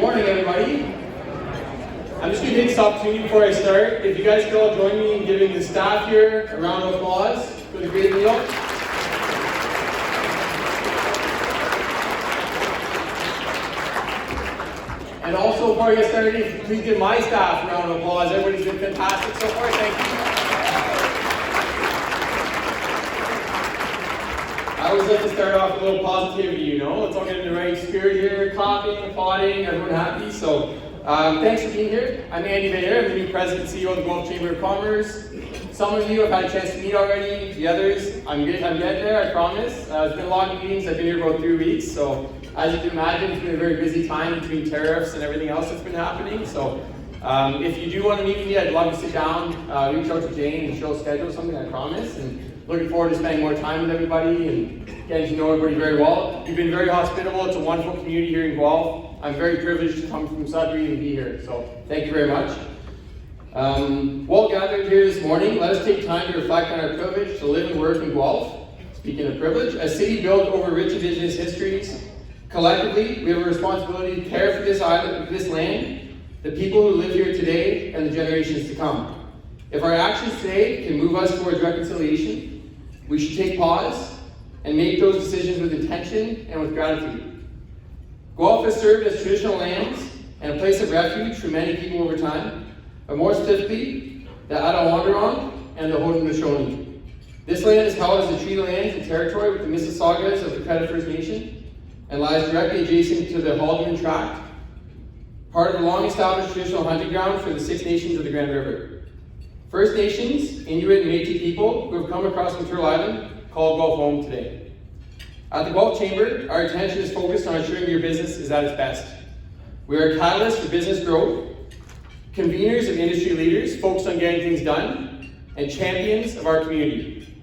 morning, everybody. I'm just going to take this opportunity before I start. If you guys could all join me in giving the staff here a round of applause for the great meal. And also, before I get started, please give my staff a round of applause. Everybody's been fantastic so far. Thank you. I always like to start off with a little positivity, you know. Let's all get in the right spirit here. Clapping, applauding, everyone happy. So, thanks for being here. I'm Andy Mayer. I'm the new President and CEO of the Guelph Chamber of Commerce. Some of you have had a chance to meet already. The others, I'm getting there, I promise. It's been a lot of meetings. I've been here about 3 weeks. So, as you can imagine, it's been a very busy time between tariffs and everything else that's been happening. So, if you do want to meet with me, I'd love to sit down, reach out to Jane, and she'll schedule something, I promise. And looking forward to spending more time with everybody and getting to know everybody very well. You've been very hospitable. It's a wonderful community here in Guelph. I'm very privileged to come from Sudbury and be here. So, thank you very much. Well gathered here this morning, let us take time to reflect on our privilege to live and work in Guelph. Speaking of privilege, a city built over rich Indigenous histories. Collectively, we have a responsibility to care for this island, this land, the people who live here today, and the generations to come. If our actions today can move us towards reconciliation, we should take pause and make those decisions with intention and with gratitude. Guelph has served as traditional lands and a place of refuge for many people over time, but more specifically, the Attawandarong and the Haudenosaunee. This land is held as the treaty lands and territory with the Mississaugas of the Credit First Nation, and lies directly adjacent to the Haldeman Tract, part of the long-established traditional hunting ground for the Six Nations of the Grand River. First Nations, Inuit, and Métis people who have come across Turtle Island call Guelph home today. At the Guelph Chamber, our attention is focused on ensuring your business is at its best. We are a catalyst for business growth, conveners of industry leaders focused on getting things done, and champions of our community.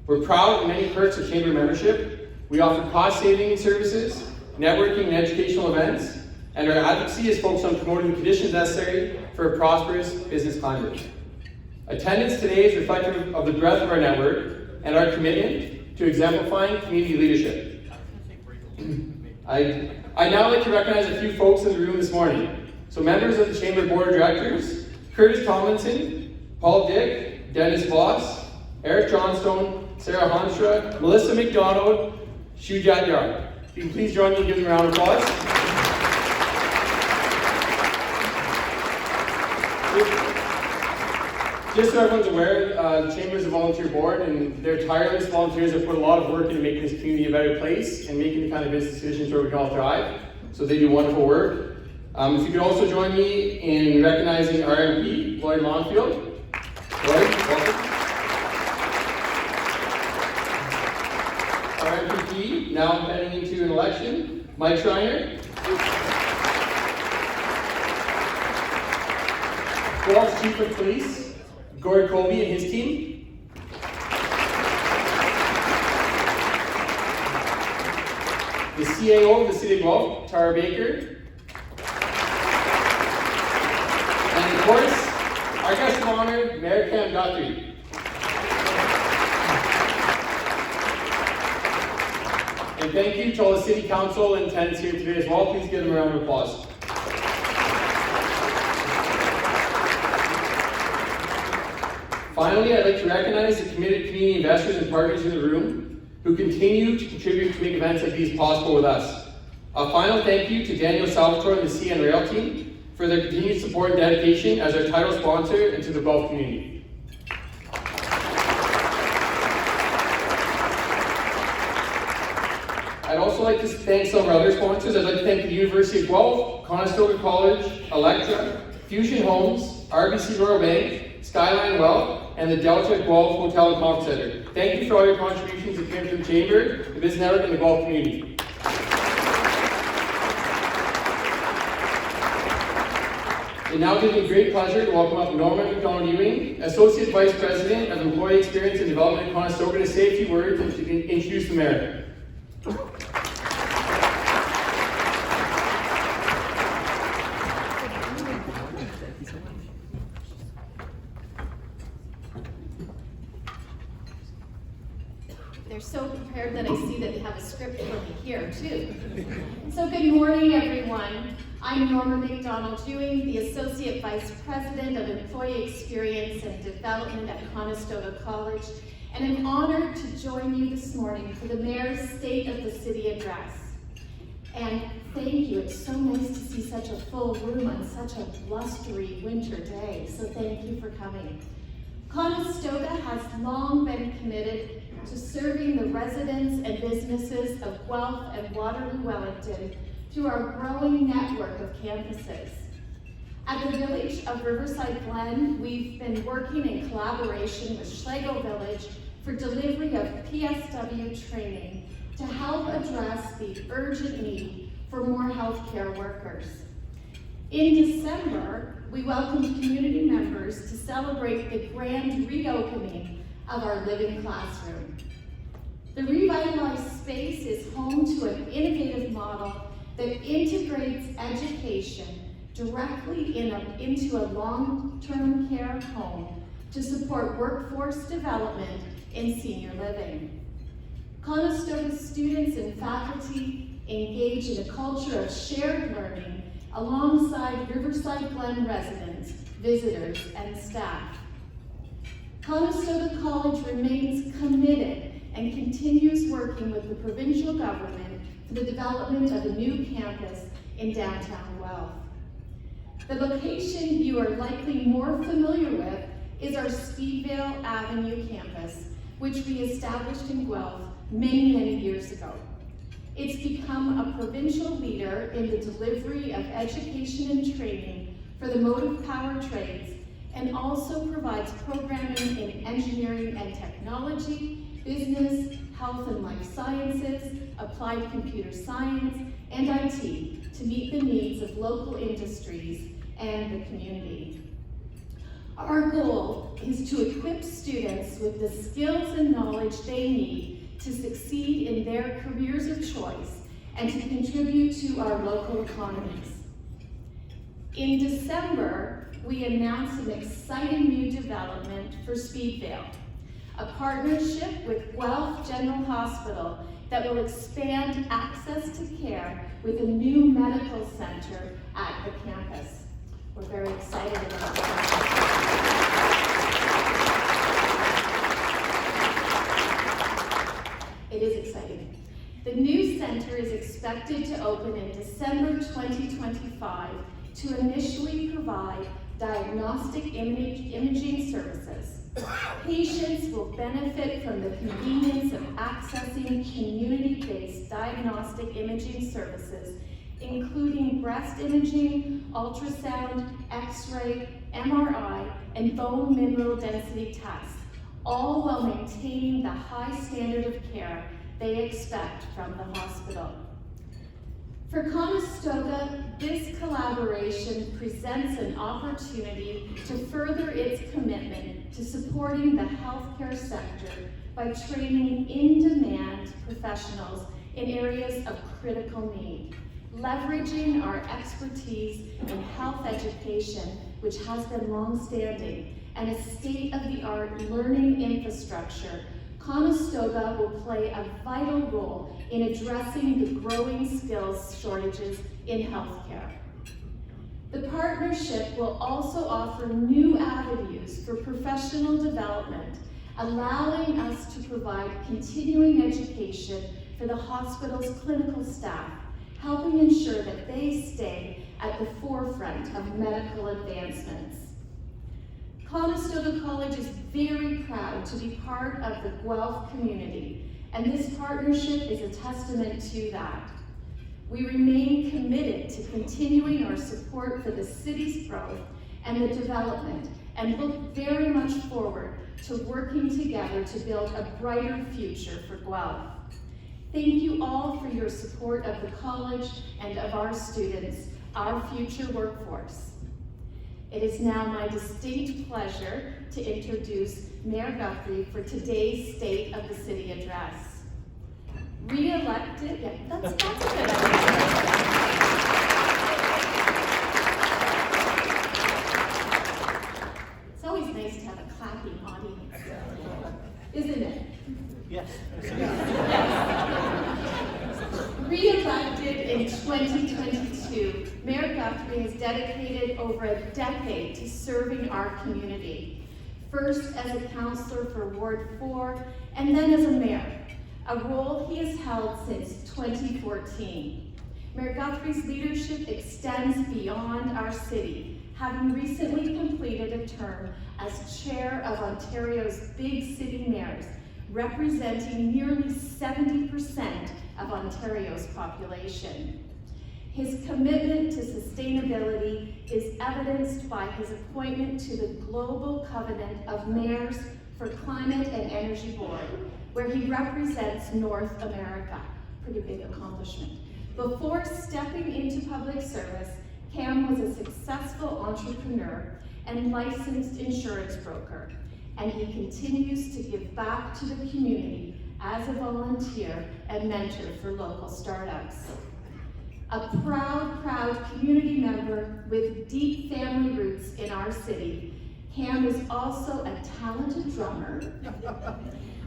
We're proud of the many perks of Chamber membership. We offer cost-saving services, networking and educational events, and our advocacy is focused on promoting the conditions necessary for a prosperous business climate. Attendance today is reflective of the breadth of our network and our commitment to exemplifying community leadership. I'd now like to recognize a few folks in the room this morning. So members of the Chamber Board of Directors, Curtis Tomlinson, Paul Dick, Dennis Voss, Eric Johnstone, Sarah Hanstra, Melissa McDonald, Shujat Yar. If you can please join me in giving them a round of applause. Just so everyone's aware, the Chamber is a volunteer board, and they're tireless volunteers that put a lot of work into making this community a better place and making the kind of business decisions where we can all thrive. So they do wonderful work. If you could also join me in recognizing our MP, Lloyd Longfield. Lloyd, welcome. Our MPP, now heading into an election, Mike Schreiner. Guelph's Chief of Police, Gord Colby and his team. The CAO of the City of Guelph, Tara Baker. And of course, our guest of honor, Mayor Cam Guthrie. And thank you to all the City Council and tenants here today as well. Please give them a round of applause. Finally, I'd like to recognize the committed community investors and partners in the room who continue to contribute to make events like these possible with us. A final thank you to Daniel Salvatore and the CN Rail team for their continued support and dedication as our title sponsor and to the Guelph community. I'd also like to thank some of our other sponsors. I'd like to thank the University of Guelph, Conestoga College, Electra, Fusion Homes, RBC Royal Bank, Skyline Wealth, and the Delta Guelph Hotel and Conference Center. Thank you for all your contributions to the Princeton Chamber, the business network, and the Guelph community. It now gives me great pleasure to welcome up Norman McDonald-Ewing, Associate Vice President of Employee Experience and Development at Conestoga, to say a few words and to introduce the mayor. They're so prepared that I see that they have a script for me here too. So good morning, everyone. I'm Norma McDonald-Ewing, the Associate Vice President of Employee Experience and Development at Conestoga College, and I'm honored to join you this morning for the Mayor's State of the City Address. And thank you, it's so nice to see such a full room on such a blustery winter day, so thank you for coming. Conestoga has long been committed to serving the residents and businesses of Guelph and Waterloo-Wellington through our growing network of campuses. At the village of Riverside Glen, we've been working in collaboration with Schlegel Village for delivery of PSW training to help address the urgent need for more healthcare workers. In December, we welcomed community members to celebrate the grand reopening of our living classroom. The revitalized space is home to an innovative model that integrates education directly into a long-term care home to support workforce development in senior living. Conestoga students and faculty engage in a culture of shared learning alongside Riverside Glen residents, visitors, and staff. Conestoga College remains committed and continues working with the provincial government for the development of a new campus in downtown Guelph. The location you are likely more familiar with is our Speedvale Avenue campus, which we established in Guelph many years ago. It's become a provincial leader in the delivery of education and training for the motive power trades, and also provides programming in engineering and technology, business, health and life sciences, applied computer science, and IT to meet the needs of local industries and the community. Our goal is to equip students with the skills and knowledge they need to succeed in their careers of choice and to contribute to our local economies. In December, we announced an exciting new development for Speedvale, a partnership with Guelph General Hospital that will expand access to care with a new medical center at the campus. We're very excited about that. It is exciting. The new center is expected to open in December 2025 to initially provide diagnostic imaging services. Patients will benefit from the convenience of accessing community-based diagnostic imaging services, including breast imaging, ultrasound, X-ray, MRI, and bone mineral density tests, all while maintaining the high standard of care they expect from the hospital. For Conestoga, this collaboration presents an opportunity to further its commitment to supporting the healthcare sector by training in-demand professionals in areas of critical need, leveraging our expertise in health education, which has been long-standing, and a state-of-the-art learning infrastructure. Conestoga will play a vital role in addressing the growing skills shortages in healthcare. The partnership will also offer new avenues for professional development, allowing us to provide continuing education for the hospital's clinical staff, helping ensure that they stay at the forefront of medical advancements. Conestoga College is very proud to be part of the Guelph community, and this partnership is a testament to that. We remain committed to continuing our support for the city's growth and the development, and look very much forward to working together to build a brighter future for Guelph. Thank you all for your support of the college and of our students, our future workforce. It is now my distinct pleasure to introduce Mayor Guthrie for today's State of the City Address. Re-elected, that's a good idea. It's always nice to have a clapping audience, isn't it? Yes. Re-elected in 2022, Mayor Guthrie has dedicated over a decade to serving our community, first as a councillor for Ward 4 and then as a mayor, a role he has held since 2014. Mayor Guthrie's leadership extends beyond our city, having recently completed a term as chair of Ontario's Big City Mayors, representing nearly 70% of Ontario's population. His commitment to sustainability is evidenced by his appointment to the Global Covenant of Mayors for Climate and Energy Board, where he represents North America. Pretty big accomplishment. Before stepping into public service, Cam was a successful entrepreneur and licensed insurance broker, and he continues to give back to the community as a volunteer and mentor for local startups. A proud community member with deep family roots in our city, Cam is also a talented drummer,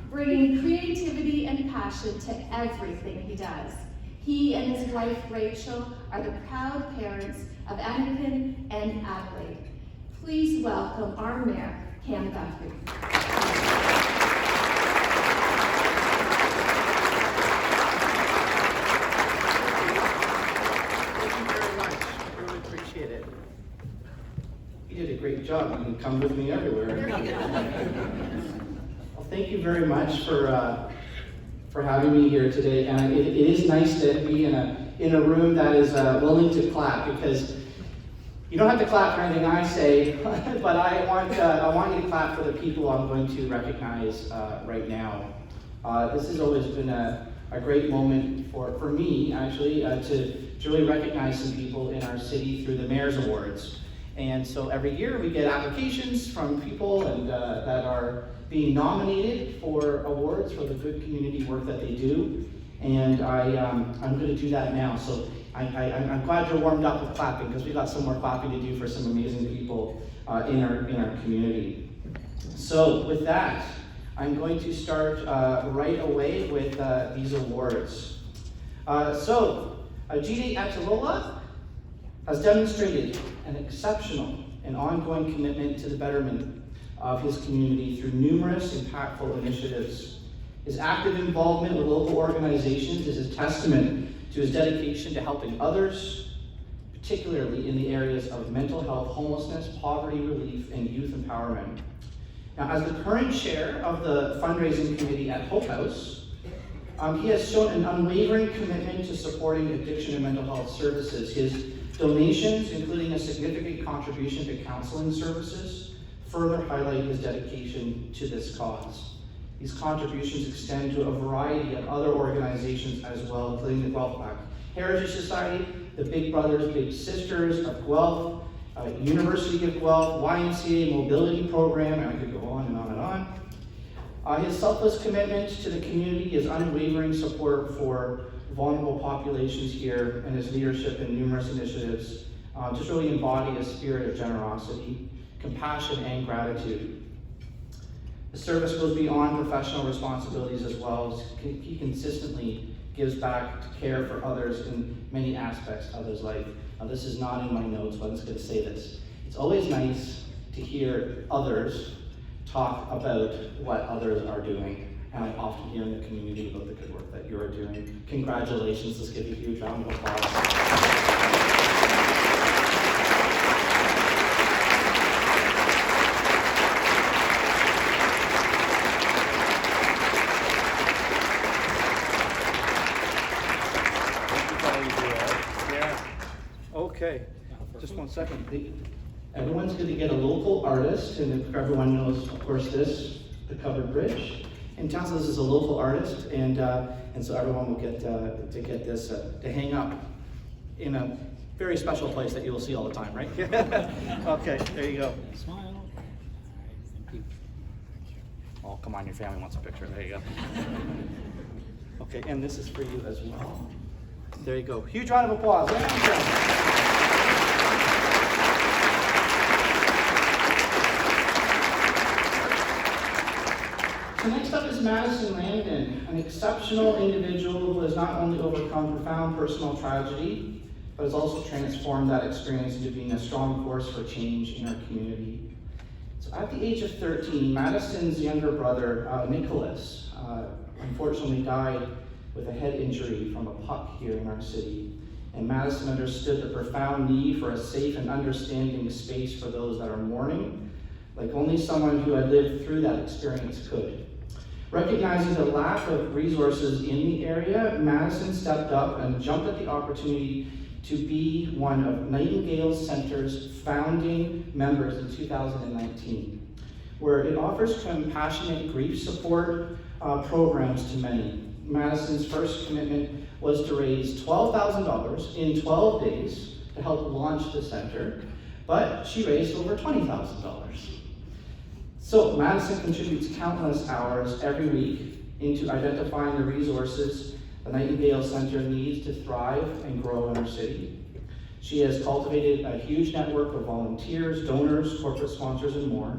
bringing creativity and passion to everything he does. He and his wife, Rachel, are the proud parents of Anakin and Adelaide. Please welcome our Mayor, Cam Guthrie. Thank you very much. I really appreciate it. You did a great job. You can come with me everywhere. Well, thank you very much for having me here today. And it is nice to be in a room that is willing to clap, because you don't have to clap for anything I say, but I want you to clap for the people I'm going to recognize right now. This has always been a great moment for me, actually, to really recognize some people in our city through the Mayor's Awards. And so every year we get applications from people and that are being nominated for awards for the good community work that they do. And I'm going to do that now. So I'm glad you're warmed up with clapping, because we've got some more clapping to do for some amazing people in our community. So with that, I'm going to start right away with these awards. Jide Atalola has demonstrated an exceptional and ongoing commitment to the betterment of his community through numerous impactful initiatives. His active involvement with local organizations is a testament to his dedication to helping others, particularly in the areas of mental health, homelessness, poverty relief, and youth empowerment. Now, as the current chair of the fundraising committee at Hope House, he has shown an unwavering commitment to supporting addiction and mental health services. His donations, including a significant contribution to counseling services, further highlight his dedication to this cause. These contributions extend to a variety of other organizations as well, including the Guelph Black Heritage Society, the Big Brothers Big Sisters of Guelph, University of Guelph, YMCA Mobility Program, and I could go on and on and on. His selfless commitment to the community, his unwavering support for vulnerable populations here, and his leadership in numerous initiatives just really embody a spirit of generosity, compassion, and gratitude. The service goes beyond professional responsibilities as well. He consistently gives back to care for others in many aspects of his life. Now, this is not in my notes, but I'm just going to say this. It's always nice to hear others talk about what others are doing. And I often hear in the community about the good work that you're doing. Congratulations. Let's give you a huge round of applause. Okay, just 1 second. Everyone's going to get a local artist, and everyone knows, of course, this, the Covered Bridge. In town, so this is a local artist, and so everyone will get to get this to hang up in a very special place that you will see all the time, right? Okay, there you go. Smile. Thank you. Oh, come on, your family wants a picture. There you go. Okay, and this is for you as well. There you go. Huge round of applause. So next up is Madison Landon, an exceptional individual who has not only overcome profound personal tragedy, but has also transformed that experience into being a strong force for change in our community. So at the age of 13, Madison's younger brother, Nicholas, unfortunately died with a head injury from a puck here in our city. And Madison understood the profound need for a safe and understanding space for those that are mourning, like only someone who had lived through that experience could. Recognizing the lack of resources in the area, Madison stepped up and jumped at the opportunity to be one of Nightingale Center's founding members in 2019, where it offers compassionate grief support programs to many. Madison's first commitment was to raise $12,000 in 12 days to help launch the center, but she raised over $20,000. So Madison contributes countless hours every week into identifying the resources the Nightingale Center needs to thrive and grow in our city. She has cultivated a huge network of volunteers, donors, corporate sponsors, and more.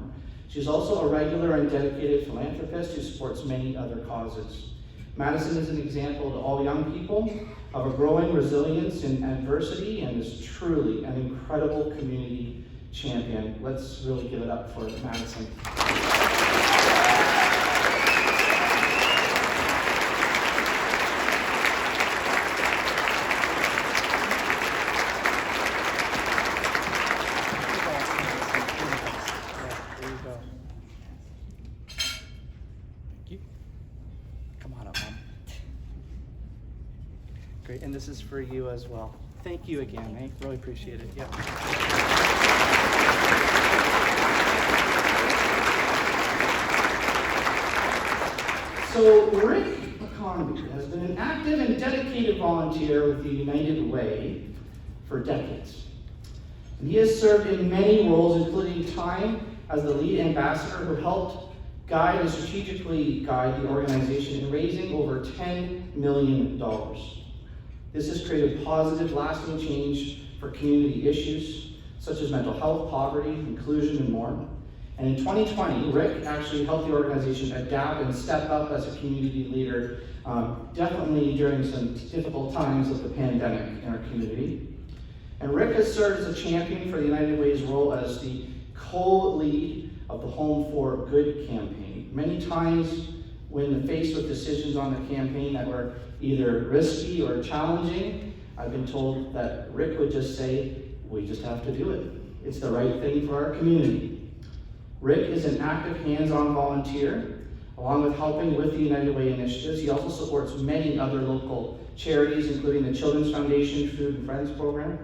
She's also a regular and dedicated philanthropist who supports many other causes. Madison is an example to all young people of a growing resilience in adversity and is truly an incredible community champion. Let's really give it up for Madison. Great, and this is for you as well. Thank you again, I really appreciate it. Yeah. So Rick McConaughey has been an active and dedicated volunteer with the United Way for decades. And he has served in many roles, including time as the lead ambassador who helped guide and strategically guide the organization in raising over $10 million. This has created positive, lasting change for community issues, such as mental health, poverty, inclusion, and more. And in 2020, Rick actually helped the organization adapt and step up as a community leader, definitely during some difficult times of the pandemic in our community. And Rick has served as a champion for the United Way's role as the co-lead of the Home for Good campaign. Many times when faced with decisions on the campaign that were either risky or challenging, I've been told that Rick would just say, we just have to do it. It's the right thing for our community. Rick is an active hands-on volunteer. Along with helping with the United Way initiatives, he also supports many other local charities, including the Children's Foundation Food and Friends program.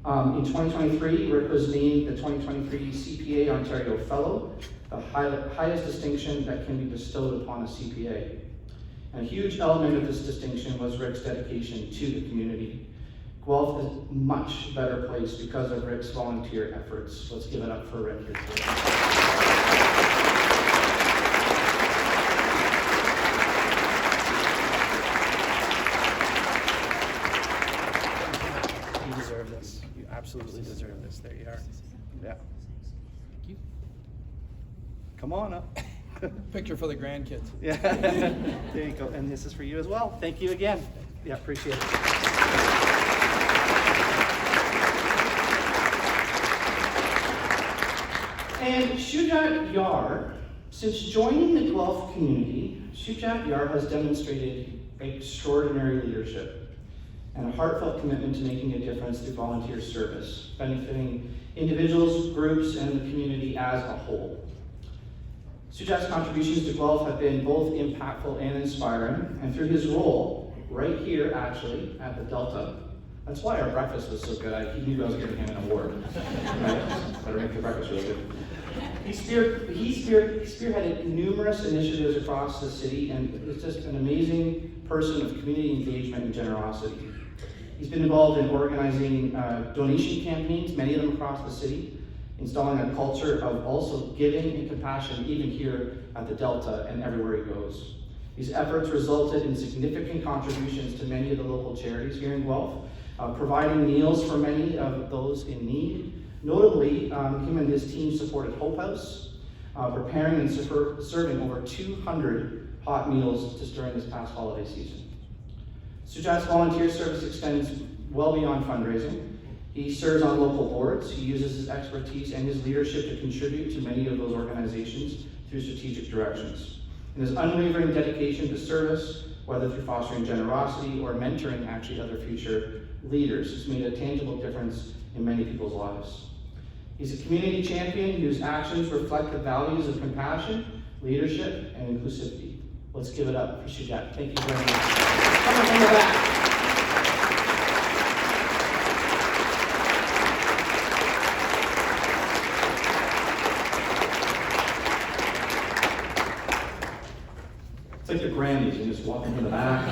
In 2023, Rick was named the 2023 CPA Ontario Fellow, the highest distinction that can be bestowed upon a CPA. And a huge element of this distinction was Rick's dedication to the community. Guelph is a much better place because of Rick's volunteer efforts. Let's give it up for Rick here today. You deserve this. You absolutely deserve this. There you are. Yeah. Thank you. Come on up. Picture for the grandkids. Yeah, there you go. And this is for you as well. Thank you again. Yeah, appreciate it. And Shujat Yar, since joining the Guelph community, Shujat Yar has demonstrated extraordinary leadership and a heartfelt commitment to making a difference through volunteer service, benefiting individuals, groups, and the community as a whole. Shujat's contributions to Guelph have been both impactful and inspiring, and through his role, right here actually, at the Delta, that's why our breakfast was so good. He knew I was giving him an award. Right? Better make the breakfast really good. He spearheaded numerous initiatives across the city, and is just an amazing person of community engagement and generosity. He's been involved in organizing donation campaigns, many of them across the city, installing a culture of also giving and compassion even here at the Delta and everywhere he goes. These efforts resulted in significant contributions to many of the local charities here in Guelph, providing meals for many of those in need. Notably, him and his team supported Hope House, preparing and serving over 200 hot meals just during this past holiday season. Shujat's volunteer service extends well beyond fundraising. He serves on local boards. He uses his expertise and his leadership to contribute to many of those organizations through strategic directions. And his unwavering dedication to service, whether through fostering generosity or mentoring actually other future leaders, has made a tangible difference in many people's lives. He's a community champion whose actions reflect the values of compassion, leadership, and inclusivity. Let's give it up for Sujat. Thank you very much. Come on, in the back. It's like the Grammys, you just walk into the back,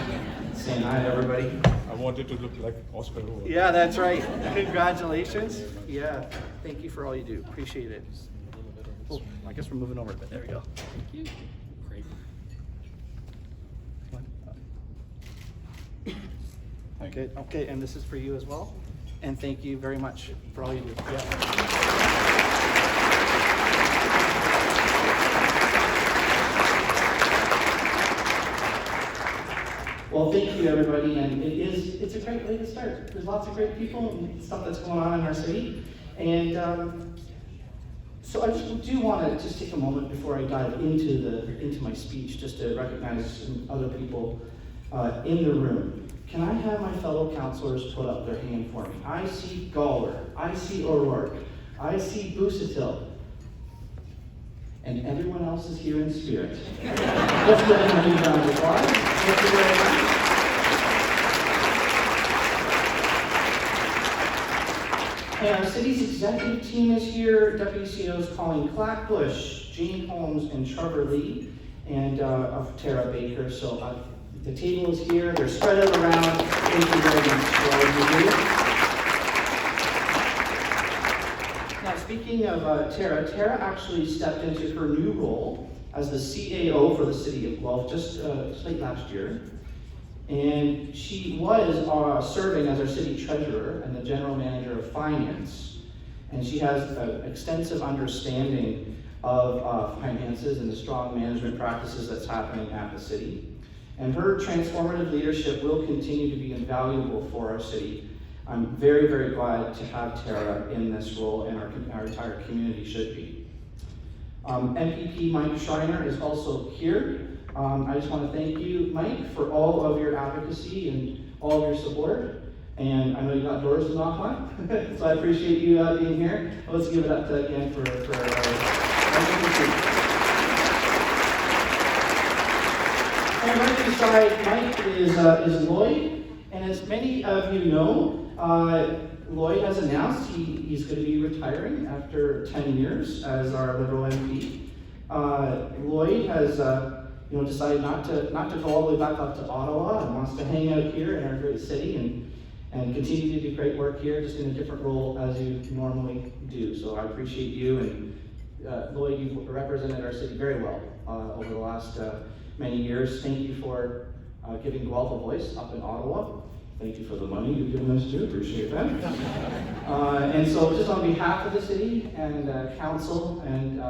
saying hi to everybody. I wanted to look like Oscar Wilde. Yeah, that's right. Congratulations. Yeah, thank you for all you do. Appreciate it. Oh, I guess we're moving over a bit. There we go. Thank you. Great. Thank you. Good. Okay, and this is for you as well. And thank you very much for all you do. Yeah. Well, thank you, everybody, and it's a great way to start. There's lots of great people and stuff that's going on in our city, and so I just do want to just take a moment before I dive into my speech, just to recognize some other people in the room. Can I have my fellow councillors put up their hand for me? I see Gawler, I see O'Rourke, I see Busatil, and everyone else is here in spirit. Let's give them a big round of applause. Thank you very much. And our city's executive team is here. Deputy CEOs Colleen Clackbush, Jane Holmes, and Trevor Lee, and of Tara Baker. So the table is here. They're spread out around. Thank you very much for all you do. Now, speaking of Tara actually stepped into her new role as the CAO for the city of Guelph just late last year. And she was serving as our city treasurer and the general manager of finance. And she has an extensive understanding of finances and the strong management practices that's happening at the city. And her transformative leadership will continue to be invaluable for our city. I'm very, very glad to have Tara in this role, and our entire community should be. MPP Mike Schreiner is also here. I just want to thank you, Mike, for all of your advocacy and all of your support. And I know you got doors to knock on, so I appreciate you being here. Let's give it up again for And right beside Mike is Lloyd, and as many of you know, Lloyd has announced he's going to be retiring after 10 years as our Liberal MP. Lloyd has decided not to go all the way back up to Ottawa and wants to hang out here in our great city and continue to do great work here, just in a different role as you normally do. So I appreciate you, and Lloyd, you've represented our city very well over the last many years. Thank you for giving Guelph a voice up in Ottawa. Thank you for the money you've given us too, appreciate that. And so just on behalf of the city and council, and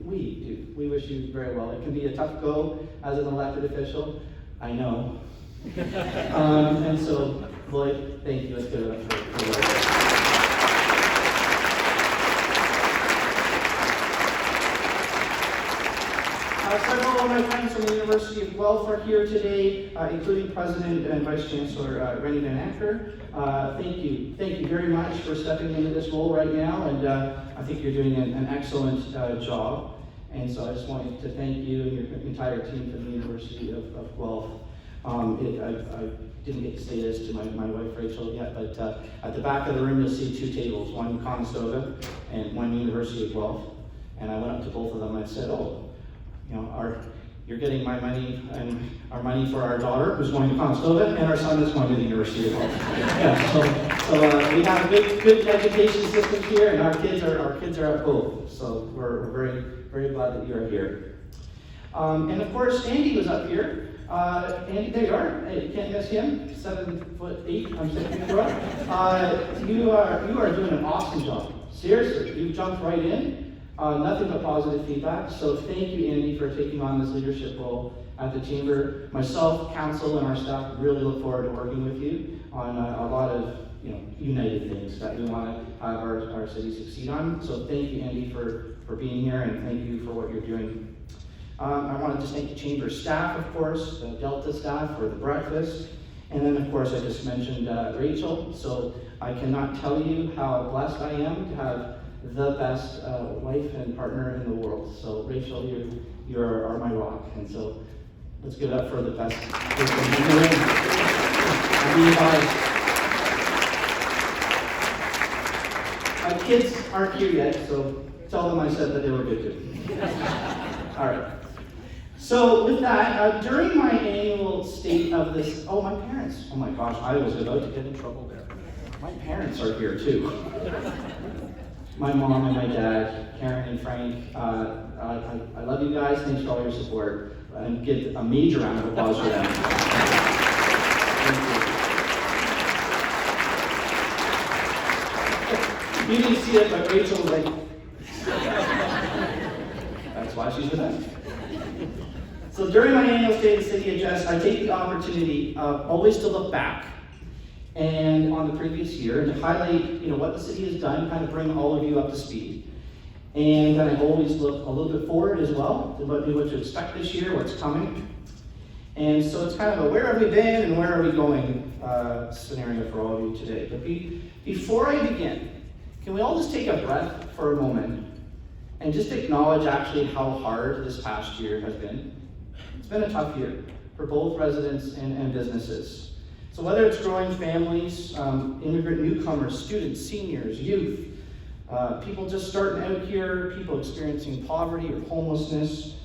we wish you very well. It can be a tough go as an elected official, I know. And so, Lloyd, thank you. Let's give it up for Lloyd. Several of my friends from the University of Guelph are here today, including President and Vice Chancellor Rennie Van Acker. Thank you very much for stepping into this role right now, and I think you're doing an excellent job. And so I just wanted to thank you and your entire team from the University of Guelph. I didn't get to say this to my wife Rachel yet, but at the back of the room you'll see two tables, one Conestoga and one University of Guelph. And I went up to both of them and I said, you're getting my money and our money for our daughter who's going to Conestoga, and our son is going to the University of Guelph. Yeah, so we have a good education system here, and our kids are at both. So we're very, very glad that you are here. And of course, Andy was up here. Andy, there you are. Hey, you can't miss him. 7'8". I'm sitting for you are doing an awesome job. Seriously, you jumped right in. Nothing but positive feedback. So thank you, Andy, for taking on this leadership role at the Chamber. Myself, council, and our staff really look forward to working with you on a lot of united things that we want to have our city succeed on. So thank you, Andy, for being here, and thank you for what you're doing. I want to just thank the Chamber staff, of course, the Delta staff for the breakfast, and then of course I just mentioned Rachel. So I cannot tell you how blessed I am to have the best wife and partner in the world. So Rachel, you are my rock, and so let's give it up for the best person in the room. My kids aren't here yet, so tell them I said that they were good too. All right. So with that, during my annual state of this, my parents. Oh my gosh, I was about to get in trouble there. My parents are here too. My mom and my dad, Karen and Frank. I love you guys. Thanks for all your support. And give a major round of applause for them. Thank you. You didn't see it, but Rachel was like, that's why she's with us. So during my annual State of the City address, I take the opportunity always to look back and on the previous year and to highlight what the city has done, kind of bring all of you up to speed. And then I always look a little bit forward as well to what to expect this year, what's coming. And so it's kind of a where have we been and where are we going scenario for all of you today. But before I begin, can we all just take a breath for a moment and just acknowledge actually how hard this past year has been? It's been a tough year for both residents and businesses. So whether it's growing families, immigrant newcomers, students, seniors, youth, people just starting out here, people experiencing poverty or homelessness,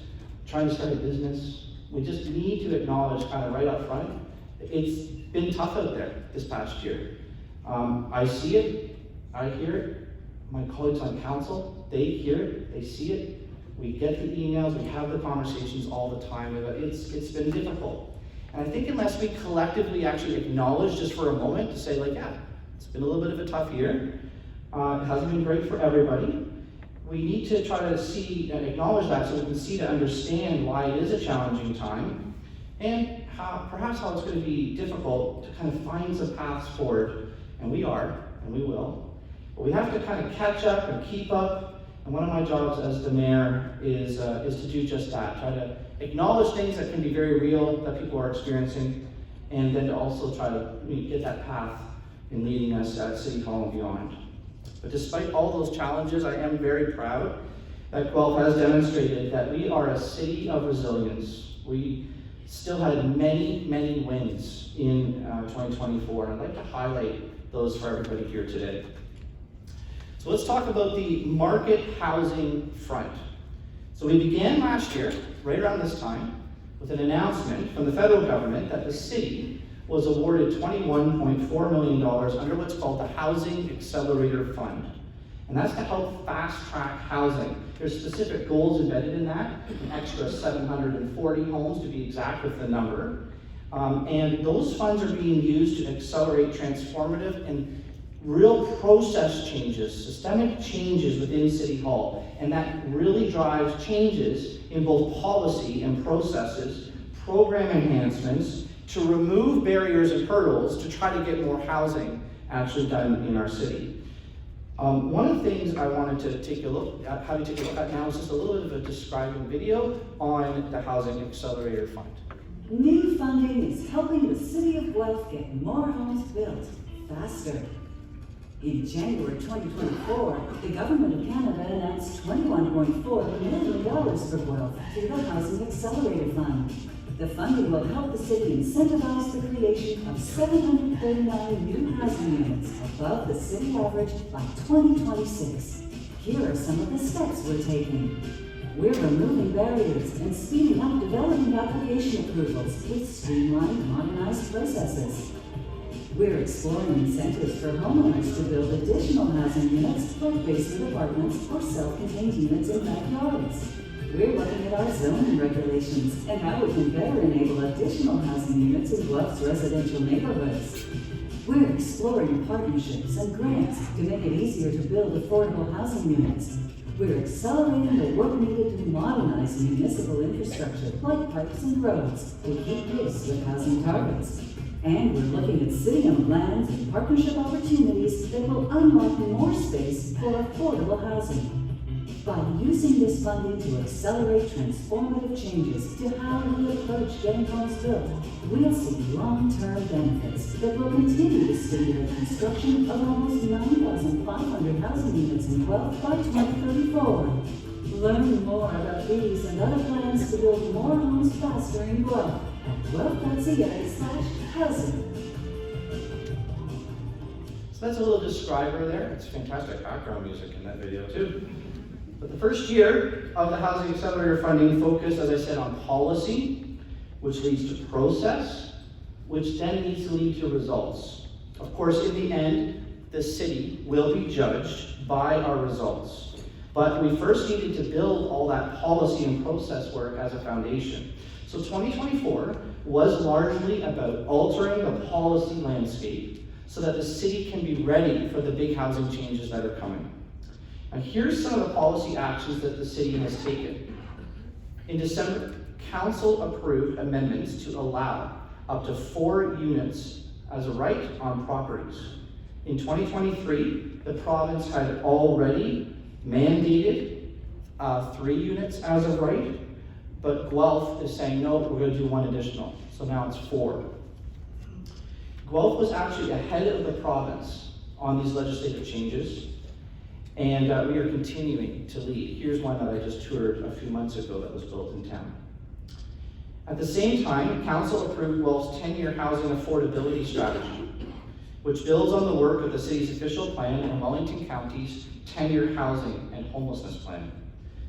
trying to start a business, we just need to acknowledge kind of right up front, it's been tough out there this past year. I see it, I hear it, my colleagues on council, they hear it, they see it. We get the emails, we have the conversations all the time. It's been difficult. And I think unless we collectively actually acknowledge just for a moment to say it's been a little bit of a tough year. It hasn't been great for everybody. We need to try to see and acknowledge that so we can see to understand why it is a challenging time and perhaps how it's going to be difficult to kind of find some paths forward. And we are, and we will. But we have to kind of catch up and keep up. And one of my jobs as the mayor is to do just that, try to acknowledge things that can be very real that people are experiencing, and then to also try to get that path in leading us at City Hall and beyond. But despite all those challenges, I am very proud that Guelph has demonstrated that we are a city of resilience. We still had many, many wins in 2024, and I'd like to highlight those for everybody here today. So let's talk about the market housing front. So we began last year, right around this time, with an announcement from the federal government that the city was awarded $21.4 million under what's called the Housing Accelerator Fund. And that's to help fast-track housing. There's specific goals embedded in that, an extra 740 homes to be exact with the number. And those funds are being used to accelerate transformative and real process changes, systemic changes within City Hall, and that really drives changes in both policy and processes, program enhancements, to remove barriers and hurdles to try to get more housing actually done in our city. One of the things I wanted to take a look at now is just a little bit of a describing video on the Housing Accelerator Fund. New funding is helping the city of Guelph get more homes built faster. In January 2024, the Government of Canada announced $21.4 million for Guelph through the Housing Accelerator Fund. The funding will help the city incentivize the creation of 739 new housing units above the city average by 2026. Here are some of the steps we're taking. We're removing barriers and speeding up development application approvals with streamlined, modernized processes. We're exploring incentives for homeowners to build additional housing units like basement apartments or self-contained units in backyards. We're looking at our zoning regulations and how we can better enable additional housing units in Guelph's residential neighborhoods. We're exploring partnerships and grants to make it easier to build affordable housing units. We're accelerating the work needed to modernize municipal infrastructure like parks and roads to keep pace with housing targets. And we're looking at city-owned lands and partnership opportunities that will unlock more space for affordable housing. By using this funding to accelerate transformative changes to how we approach getting homes built, we'll see long-term benefits that will continue to stimulate construction of almost 9,500 housing units in Guelph by 2034. Learn more about these and other plans to build more homes faster in Guelph at guelph.ca/housing. So that's a little describer there. It's fantastic background music in that video too. But the first year of the Housing Accelerator funding focused, as I said, on policy, which leads to process, which then needs to lead to results. Of course, in the end, the city will be judged by our results. But we first needed to build all that policy and process work as a foundation. So 2024 was largely about altering the policy landscape so that the city can be ready for the big housing changes that are coming. Now here's some of the policy actions that the city has taken. In December, Council approved amendments to allow up to 4 units as a right on properties. In 2023, the province had already mandated 3 units as of right, but Guelph is saying, no, we're going to do 1 additional. So now it's 4. Guelph was actually ahead of the province on these legislative changes, and we are continuing to lead. Here's one that I just toured a few months ago that was built in town. At the same time, Council approved Guelph's 10-year housing affordability strategy, which builds on the work of the city's official plan and Wellington County's 10-year housing and homelessness plan.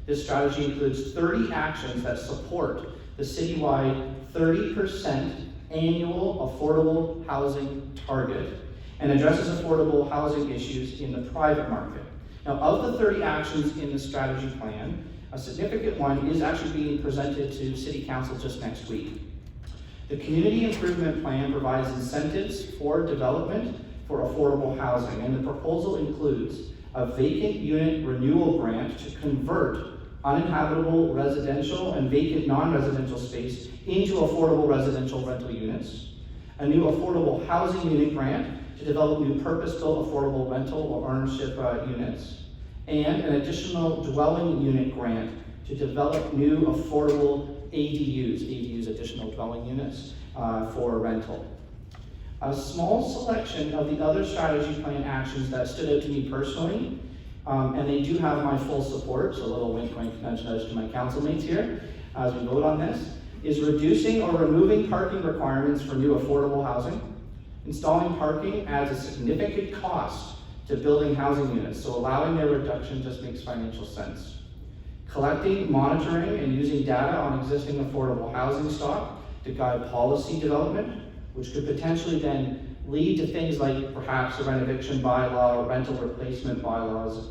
This strategy includes 30 actions that support the citywide 30% annual affordable housing target and addresses affordable housing issues in the private market. Now, of the 30 actions in the strategy plan, a significant one is actually being presented to City Council just next week. The Community Improvement Plan provides incentives for development for affordable housing, and the proposal includes a vacant unit renewal grant to convert uninhabitable residential and vacant non-residential space into affordable residential rental units, a new affordable housing unit grant to develop new purpose-built affordable rental or ownership units, and an additional dwelling unit grant to develop new affordable ADUs, additional dwelling units, for rental. A small selection of the other strategy plan actions that stood out to me personally, and they do have my full support, so a little wink, wink, nudge, nudge to my council mates here as we vote on this, is reducing or removing parking requirements for new affordable housing. Installing parking adds a significant cost to building housing units, so allowing their reduction just makes financial sense. Collecting, monitoring, and using data on existing affordable housing stock to guide policy development, which could potentially then lead to things like perhaps a rent eviction bylaw, rental replacement bylaws,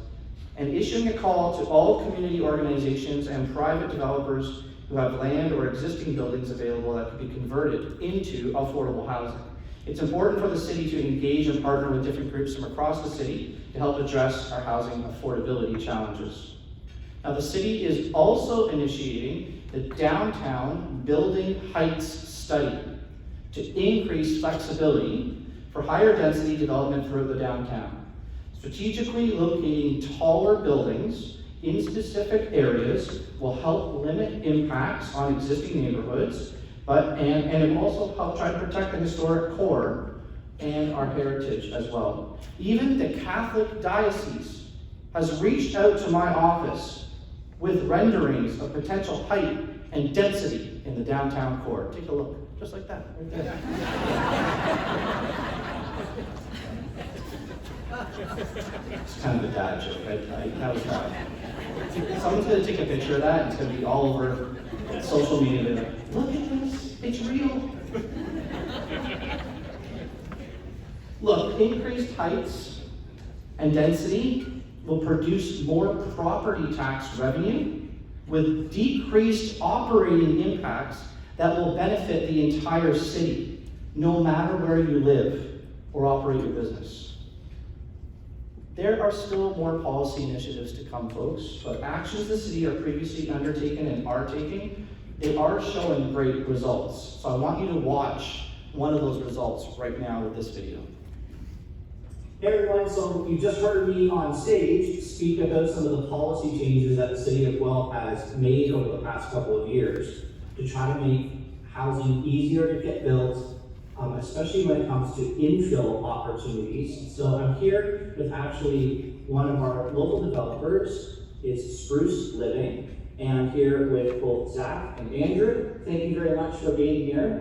and issuing a call to all community organizations and private developers who have land or existing buildings available that could be converted into affordable housing. It's important for the city to engage and partner with different groups from across the city to help address our housing affordability challenges. Now, the city is also initiating the Downtown Building Heights Study to increase flexibility for higher density development throughout the downtown. Strategically locating taller buildings in specific areas will help limit impacts on existing neighborhoods, and it will also help try to protect the historic core and our heritage as well. Even the Catholic Diocese has reached out to my office with renderings of potential height and density in the downtown core. Take a look, just like that, right there. It's kind of a dad joke, right? That was bad. Someone's gonna take a picture of that, and it's gonna be all over social media. They're like, look at this, it's real. Look, increased heights and density will produce more property tax revenue with decreased operating impacts that will benefit the entire city, no matter where you live. or operate your business. There are still more policy initiatives to come, folks, but actions the city are previously undertaken and are taking, they are showing great results. So I want you to watch one of those results right now with this video. Hey everyone, so you just heard me on stage speak about some of the policy changes that the city of Guelph has made over the past couple of years to try to make housing easier to get built, especially when it comes to infill opportunities. So I'm here with actually one of our local developers, it's Spruce Living, and I'm here with both Zach and Andrew. Thank you very much for being here.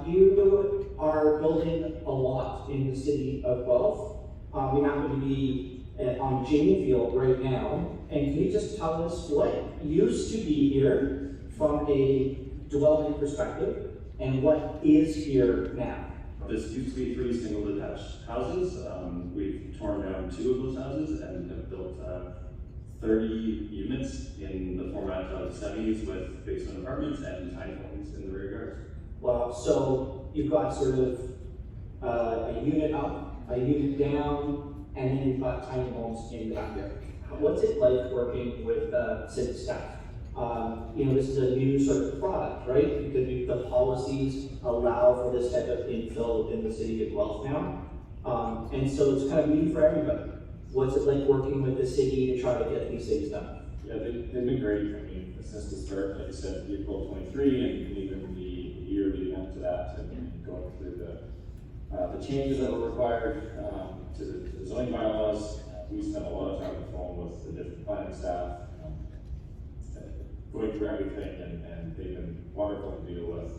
You are building a lot in the city of Guelph. We happen to be on Jamie Field right now, and can you just tell us what used to be here from a dwelling perspective and what is here now? This used to be 3 single detached houses. We've torn down 2 of those houses and have built 30 units in the format of semis with basement apartments and tiny homes in the rear yards. Wow, so you've got sort of a unit up, a unit down, and then you've got tiny homes in the back there. What's it like working with city staff? This is a new sort of product, right? Because the policies allow for this type of infill within the city of Guelph now. And so it's kind of new for everybody. What's it like working with the city to try to get these things done? Yeah, they've been great. I mean, since the start, like I said, April 23, and even the year leading up to that, and going through the changes that were required to the zoning bylaws. We spent a lot of time on the phone with the different planning staff, going through everything, and they've been wonderful to deal with.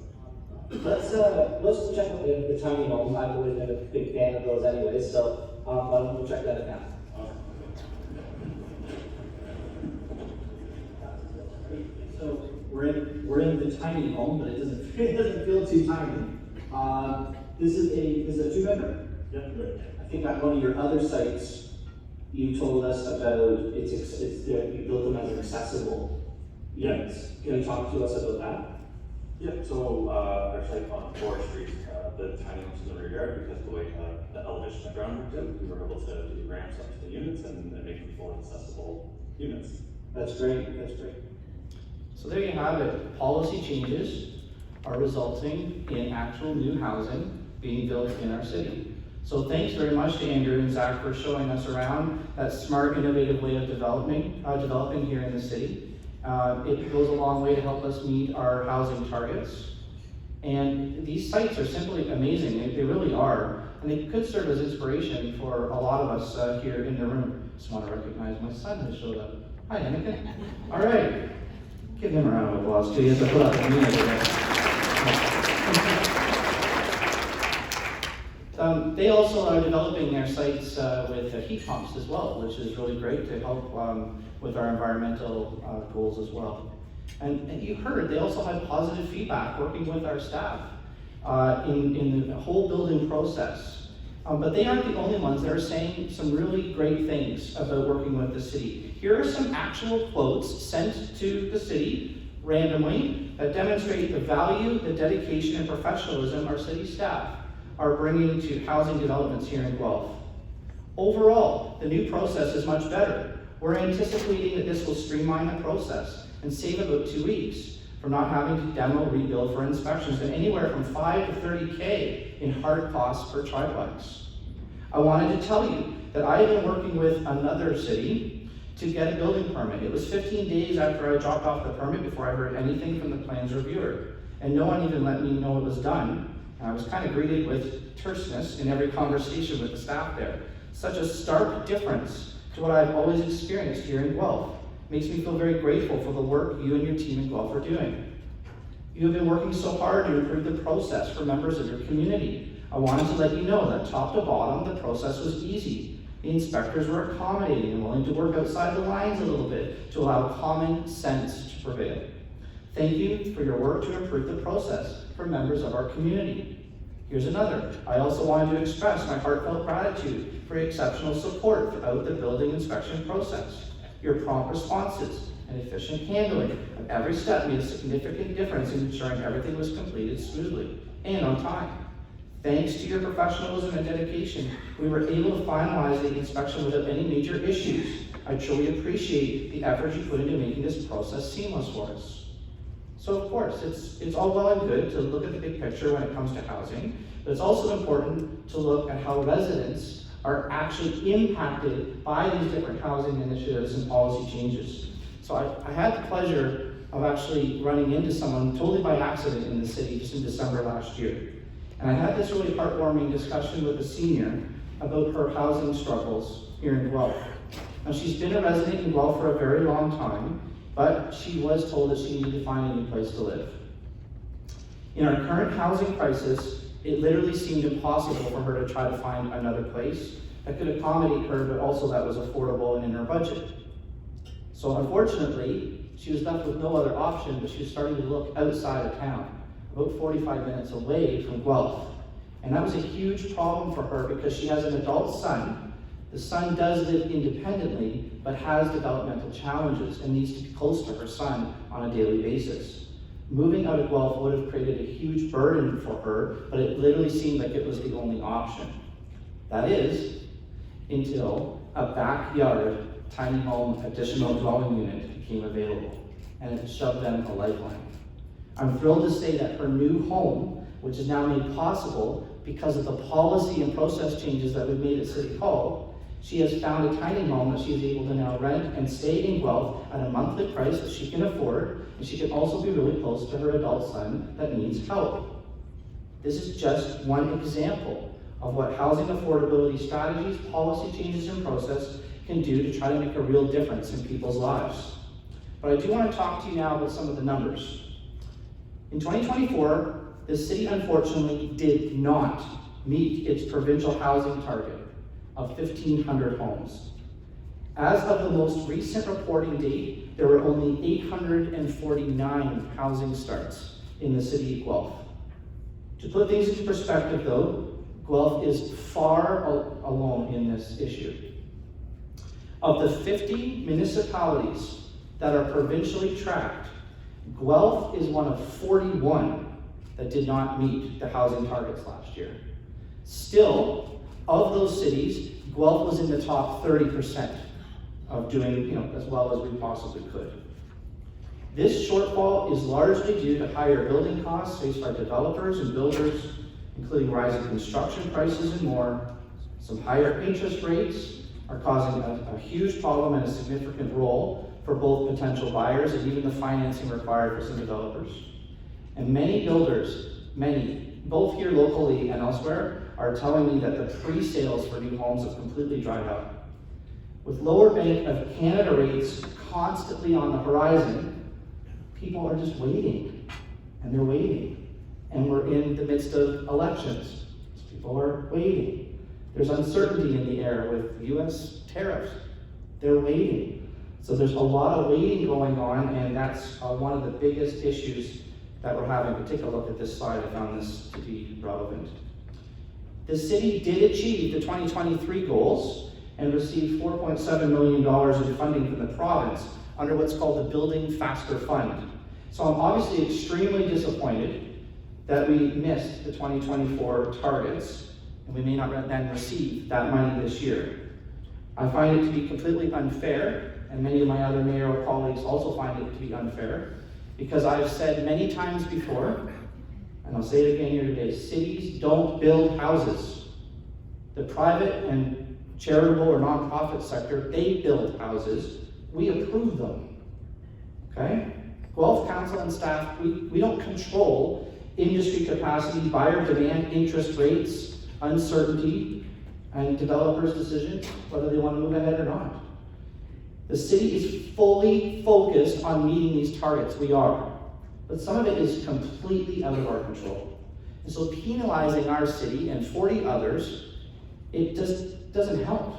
Let's check out the tiny home. I've always been a big fan of those anyways, so why don't we check that out now? So we're in the tiny home, but it doesn't feel too tiny. This is a 2-bedroom. Yep. I think on one of your other sites, you told us about you built them as accessible units. Can you talk to us about that? Yeah, so our site on 4th Street, the tiny homes in the rear yard, because of the way the elevation of the ground worked out, we were able to do ramps up to the units and make them fully accessible units. That's great, that's great. So there you have it. Policy changes are resulting in actual new housing being built in our city. So thanks very much to Andrew and Zach for showing us around that smart, innovative way of developing here in the city. It goes a long way to help us meet our housing targets. And these sites are simply amazing. They really are. And they could serve as inspiration for a lot of us here in the room. Just want to recognize my son who showed up. Hi, Anakin. All right. Give him a round of applause too. He has to put up a minute there. They also are developing their sites with heat pumps as well, which is really great to help with our environmental goals as well. And you heard, they also had positive feedback working with our staff in the whole building process. But they aren't the only ones that are saying some really great things about working with the city. Here are some actual quotes sent to the city randomly that demonstrate the value, the dedication, and professionalism our city staff are bringing to housing developments here in Guelph. Overall, the new process is much better. We're anticipating that this will streamline the process and save about 2 weeks from not having to demo, rebuild for inspections, and anywhere from $5 to $30K in hard costs per triplex. I wanted to tell you that I have been working with another city to get a building permit. It was 15 days after I dropped off the permit before I heard anything from the plans reviewer, and no one even let me know it was done. I was kind of greeted with terseness in every conversation with the staff there. Such a stark difference to what I've always experienced here in Guelph. Makes me feel very grateful for the work you and your team in Guelph are doing. You have been working so hard to improve the process for members of your community. I wanted to let you know that top to bottom, the process was easy. The inspectors were accommodating and willing to work outside the lines a little bit to allow common sense to prevail. Thank you for your work to improve the process for members of our community. Here's another. I also wanted to express my heartfelt gratitude for your exceptional support throughout the building inspection process. Your prompt responses and efficient handling of every step made a significant difference in ensuring everything was completed smoothly and on time. Thanks to your professionalism and dedication, we were able to finalize the inspection without any major issues. I truly appreciate the effort you put into making this process seamless for us. So of course, it's all well and good to look at the big picture when it comes to housing, but it's also important to look at how residents are actually impacted by these different housing initiatives and policy changes. So I had the pleasure of actually running into someone totally by accident in the city just in December last year. And I had this really heartwarming discussion with a senior about her housing struggles here in Guelph. Now, she's been a resident in Guelph for a very long time, but she was told that she needed to find a new place to live. In our current housing crisis, it literally seemed impossible for her to try to find another place that could accommodate her, but also that was affordable and in her budget. So unfortunately, she was left with no other option, but she was starting to look outside of town, about 45 minutes away from Guelph. And that was a huge problem for her because she has an adult son. The son does live independently, but has developmental challenges and needs to be close to her son on a daily basis. Moving out of Guelph would have created a huge burden for her, but it literally seemed like it was the only option. That is, until a backyard tiny home additional dwelling unit became available, and it shoved them a lifeline. I'm thrilled to say that her new home, which is now made possible because of the policy and process changes that we've made at City Hall, she has found a tiny home that she is able to now rent and stay in Guelph at a monthly price that she can afford, and she can also be really close to her adult son that needs help. This is just one example of what housing affordability strategies, policy changes, and process can do to try to make a real difference in people's lives. But I do want to talk to you now about some of the numbers. In 2024, the city unfortunately did not meet its provincial housing target of 1,500 homes. As of the most recent reporting date, there were only 849 housing starts in the city of Guelph. To put things into perspective though, Guelph is far alone in this issue. Of the 50 municipalities that are provincially tracked, Guelph is one of 41 that did not meet the housing targets last year. Still, of those cities, Guelph was in the top 30% of doing as well as we possibly could. This shortfall is largely due to higher building costs faced by developers and builders, including rising construction prices and more. Some higher interest rates are causing a huge problem and a significant role for both potential buyers and even the financing required for some developers. And many builders, both here locally and elsewhere, are telling me that the pre-sales for new homes have completely dried up. With lower Bank of Canada rates constantly on the horizon, people are just waiting, and they're waiting. And we're in the midst of elections, so people are waiting. There's uncertainty in the air with US tariffs. They're waiting. So there's a lot of waiting going on, and that's one of the biggest issues that we're having. But take a look at this slide. I found this to be relevant. The city did achieve the 2023 goals and received $4.7 million in funding from the province under what's called the Building Faster Fund. So I'm obviously extremely disappointed that we missed the 2024 targets, and we may not then receive that money this year. I find it to be completely unfair, and many of my other mayoral colleagues also find it to be unfair, because I've said many times before, and I'll say it again here today, cities don't build houses. The private and charitable or nonprofit sector, they build houses. We approve them, okay? Guelph Council and staff, we don't control industry capacity, buyer demand, interest rates, uncertainty, and developers' decisions, whether they want to move ahead or not. The city is fully focused on meeting these targets. We are. But some of it is completely out of our control. And so penalizing our city and 40 others, it just doesn't help.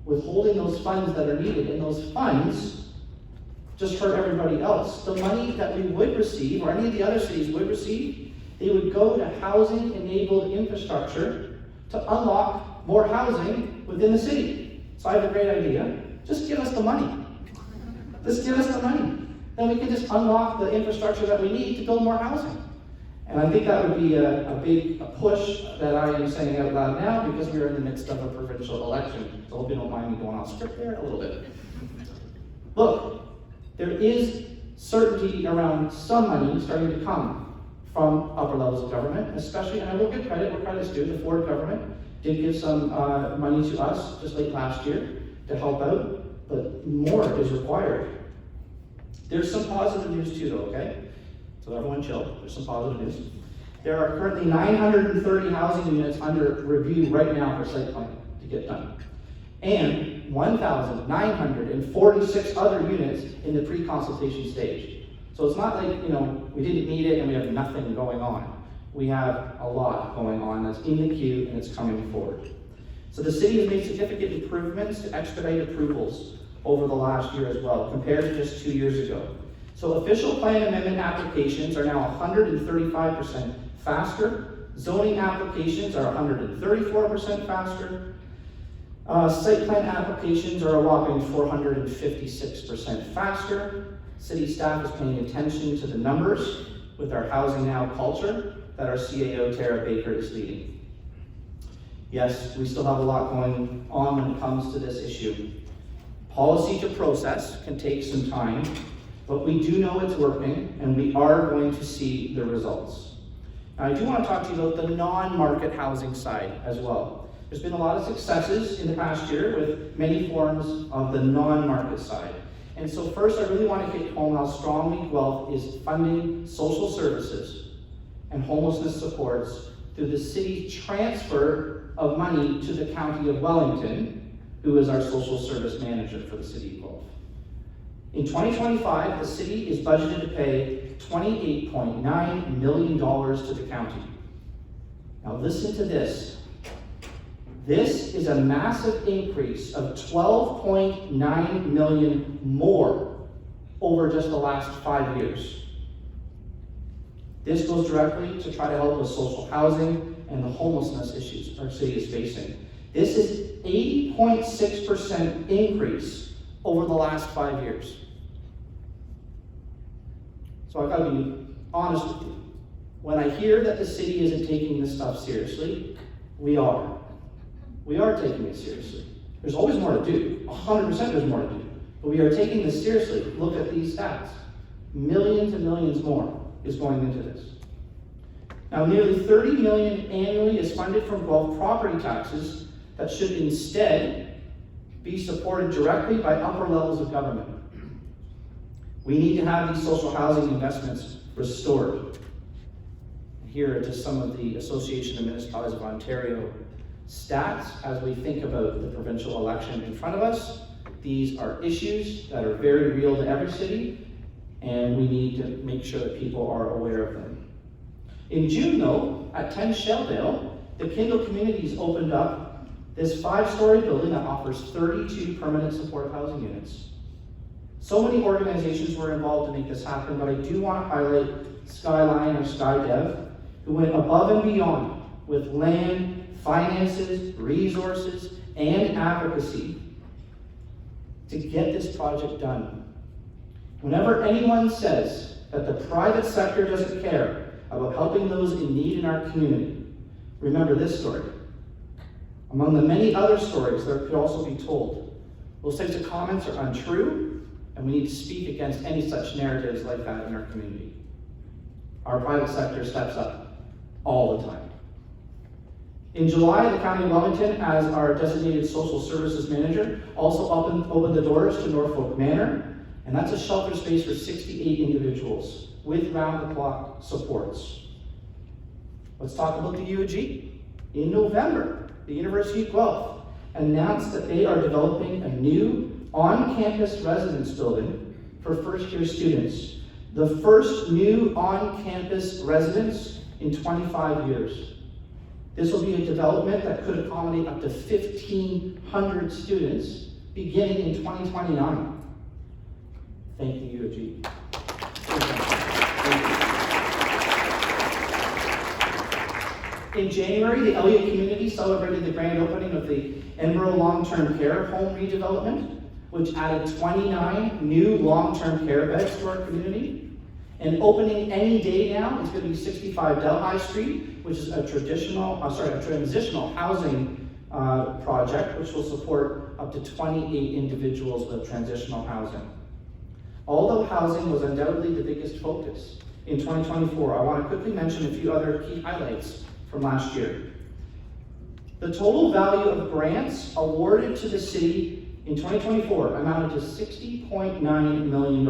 Withholding those funds that are needed, and those funds just hurt everybody else. The money that we would receive, or any of the other cities would receive, they would go to housing-enabled infrastructure to unlock more housing within the city. So I have a great idea. Just give us the money. Just give us the money. Then we can just unlock the infrastructure that we need to build more housing. And I think that would be a big push that I am saying out loud now because we are in the midst of a provincial election. So I hope you don't mind me going off script there a little bit. Look, there is certainty around some money starting to come from upper levels of government, especially, and I will give credit where credit's due, the Ford government did give some money to us just late last year to help out, but more is required. There's some positive news too though, okay? So everyone chill, there's some positive news. There are currently 930 housing units under review right now for site plan to get done. And 1,946 other units in the pre-consultation stage. So it's not like, we didn't need it and we have nothing going on. We have a lot going on that's in the queue and it's coming forward. So the city has made significant improvements to expedite approvals over the last year as well, compared to just 2 years ago. So official plan amendment applications are now 135% faster. Zoning applications are 134% faster. Site plan applications are a whopping 456% faster. City staff is paying attention to the numbers with our Housing Now culture that our CAO, Tara Baker, is leading. Yes, we still have a lot going on when it comes to this issue. Policy to process can take some time, but we do know it's working and we are going to see the results. Now, I do want to talk to you about the non-market housing side as well. There's been a lot of successes in the past year with many forms of the non-market side. And so first, I really want to hit home how strongly Guelph is funding social services and homelessness supports through the city's transfer of money to the County of Wellington, who is our social service manager for the city of Guelph. In 2025, the city is budgeted to pay $28.9 million to the county. Now listen to this. This is a massive increase of $12.9 million more over just the last 5 years. This goes directly to try to help with social housing and the homelessness issues our city is facing. This is 80.6% increase over the last 5 years. So I've got to be honest with you. When I hear that the city isn't taking this stuff seriously, we are. We are taking it seriously. There's always more to do. 100% there's more to do. But we are taking this seriously. Look at these stats. Millions and millions more is going into this. Now, nearly $30 million annually is funded from Guelph property taxes that should instead be supported directly by upper levels of government. We need to have these social housing investments restored. Here are just some of the Association of Municipalities of Ontario stats as we think about the provincial election in front of us. These are issues that are very real to every city, and we need to make sure that people are aware of them. In June, though, at 10 Shelldale, the Kindle Communities opened up this 5-story building that offers 32 permanent supportive housing units. So many organizations were involved to make this happen, but I do want to highlight Skyline or SkyDev, who went above and beyond with land, finances, resources, and advocacy to get this project done. Whenever anyone says that the private sector doesn't care about helping those in need in our community, remember this story. Among the many other stories that could also be told, those types of comments are untrue, and we need to speak against any such narratives like that in our community. Our private sector steps up all the time. In July, the County of Wellington, as our designated social services manager, also opened the doors to Norfolk Manor, and that's a shelter space for 68 individuals with round-the-clock supports. Let's talk about the UOG. In November, the University of Guelph announced that they are developing a new on-campus residence building for first-year students. The first new on-campus residence in 25 years. This will be a development that could accommodate up to 1,500 students beginning in 2029. Thank you, UOG. In January, the Elliott community celebrated the grand opening of the Enbro Long-Term Care Home redevelopment, which added 29 new long-term care beds to our community. And opening any day now, it's going to be 65 Delhi Street, which is a transitional housing project, which will support up to 28 individuals with transitional housing. Although housing was undoubtedly the biggest focus in 2024, I want to quickly mention a few other key highlights from last year. The total value of grants awarded to the city in 2024 amounted to $60.9 million.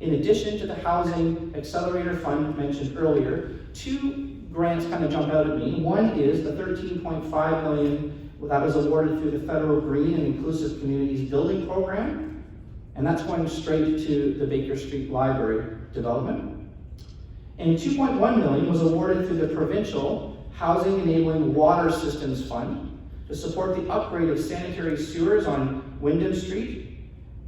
In addition to the Housing Accelerator Fund mentioned earlier, two grants kind of jump out at me. One is the $13.5 million that was awarded through the Federal Green and Inclusive Communities Building Program, and that's going straight to the Baker Street Library development. And $2.1 million was awarded through the Provincial Housing Enabling Water Systems Fund to support the upgrade of sanitary sewers on Wyndham Street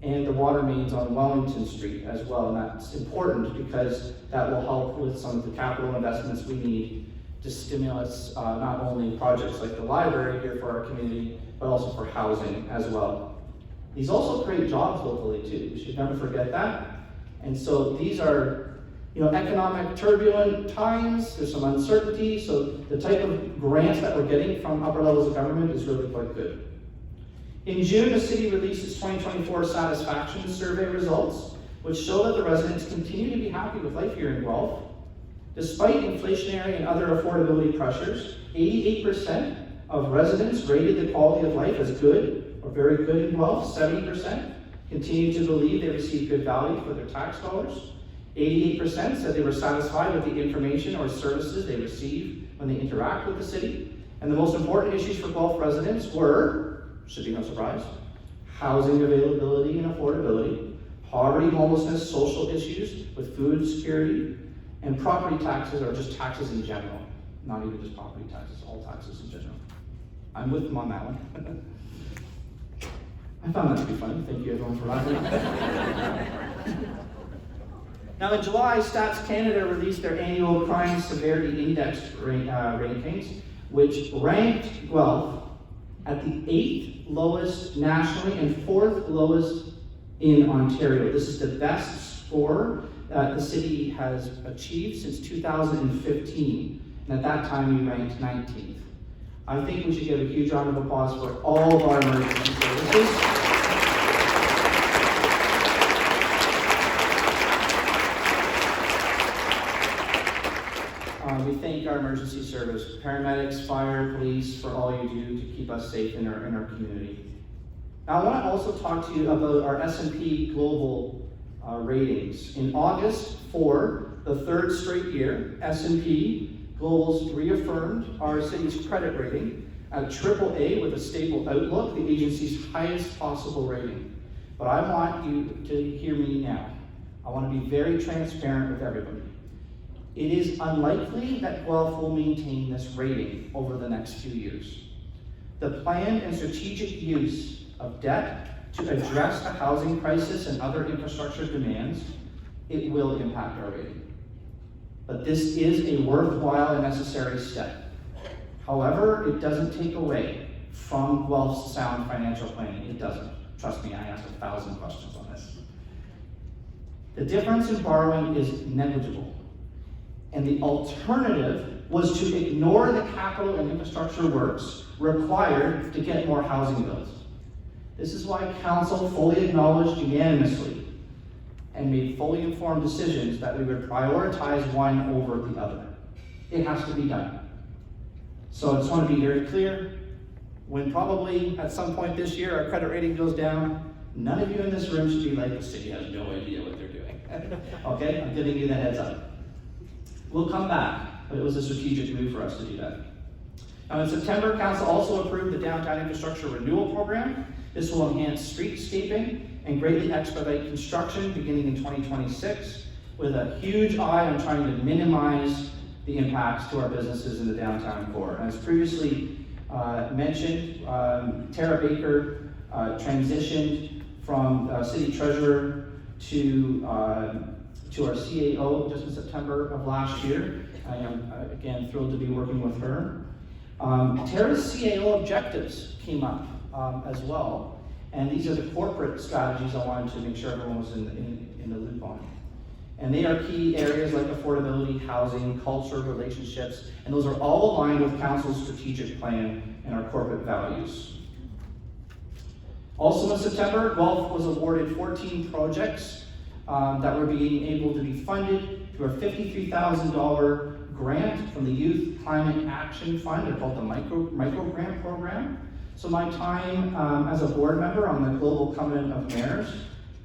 and the water mains on Wellington Street as well. And that's important because that will help with some of the capital investments we need to stimulate not only projects like the library here for our community, but also for housing as well. These also create jobs locally too. We should never forget that. And so these are, economic turbulent times. There's some uncertainty. So the type of grants that we're getting from upper levels of government is really quite good. In June, the city released its 2024 satisfaction survey results, which show that the residents continue to be happy with life here in Guelph. Despite inflationary and other affordability pressures, 88% of residents rated the quality of life as good or very good in Guelph. 70% continue to believe they receive good value for their tax dollars. 88% said they were satisfied with the information or services they receive when they interact with the city. And the most important issues for Guelph residents were, should be no surprise, housing availability and affordability, poverty, homelessness, social issues with food security, and property taxes, or just taxes in general. Not even just property taxes, all taxes in general. I'm with them on that one. I found that to be funny. Thank you everyone for laughing. Now in July, Stats Canada released their annual Crime Severity Index rankings, which ranked Guelph at the 8th lowest nationally and 4th lowest in Ontario. This is the best score that the city has achieved since 2015. And at that time, we ranked 19th. I think we should give a huge round of applause for all of our emergency services. We thank our emergency service, paramedics, fire, police, for all you do to keep us safe in our community. Now I want to also talk to you about our S&P Global ratings. In August, for the third straight year, S&P Global's reaffirmed our city's credit rating at AAA with a stable outlook, the agency's highest possible rating. But I want you to hear me now. I want to be very transparent with everybody. It is unlikely that Guelph will maintain this rating over the next few years. The planned and strategic use of debt to address the housing crisis and other infrastructure demands, it will impact our rating. But this is a worthwhile and necessary step. However, it doesn't take away from Guelph's sound financial planning. It doesn't. Trust me, I asked 1,000 questions on this. The difference in borrowing is negligible. And the alternative was to ignore the capital and infrastructure works required to get more housing built. This is why Council fully acknowledged unanimously and made fully informed decisions that we would prioritize one over the other. It has to be done. So I just want to be very clear, when probably at some point this year our credit rating goes down, none of you in this room should be like, the city has no idea what they're doing. Okay, I'm giving you the heads up. We'll come back, but it was a strategic move for us to do that. Now in September, Council also approved the Downtown Infrastructure Renewal Program. This will enhance streetscaping and greatly expedite construction beginning in 2026 with a huge eye on trying to minimize the impacts to our businesses in the downtown core. As previously mentioned, Tara Baker transitioned from city treasurer to our CAO just in September of last year. I am, again, thrilled to be working with her. Tara's CAO objectives came up as well, and these are the corporate strategies I wanted to make sure everyone was in the loop on. And they are key areas like affordability, housing, culture, relationships, and those are all aligned with Council's strategic plan and our corporate values. Also in September, Guelph was awarded 14 projects that were being able to be funded through a $53,000 grant from the Youth Climate Action Fund. They're called the micro grant program. So my time as a board member on the Global Covenant of Mayors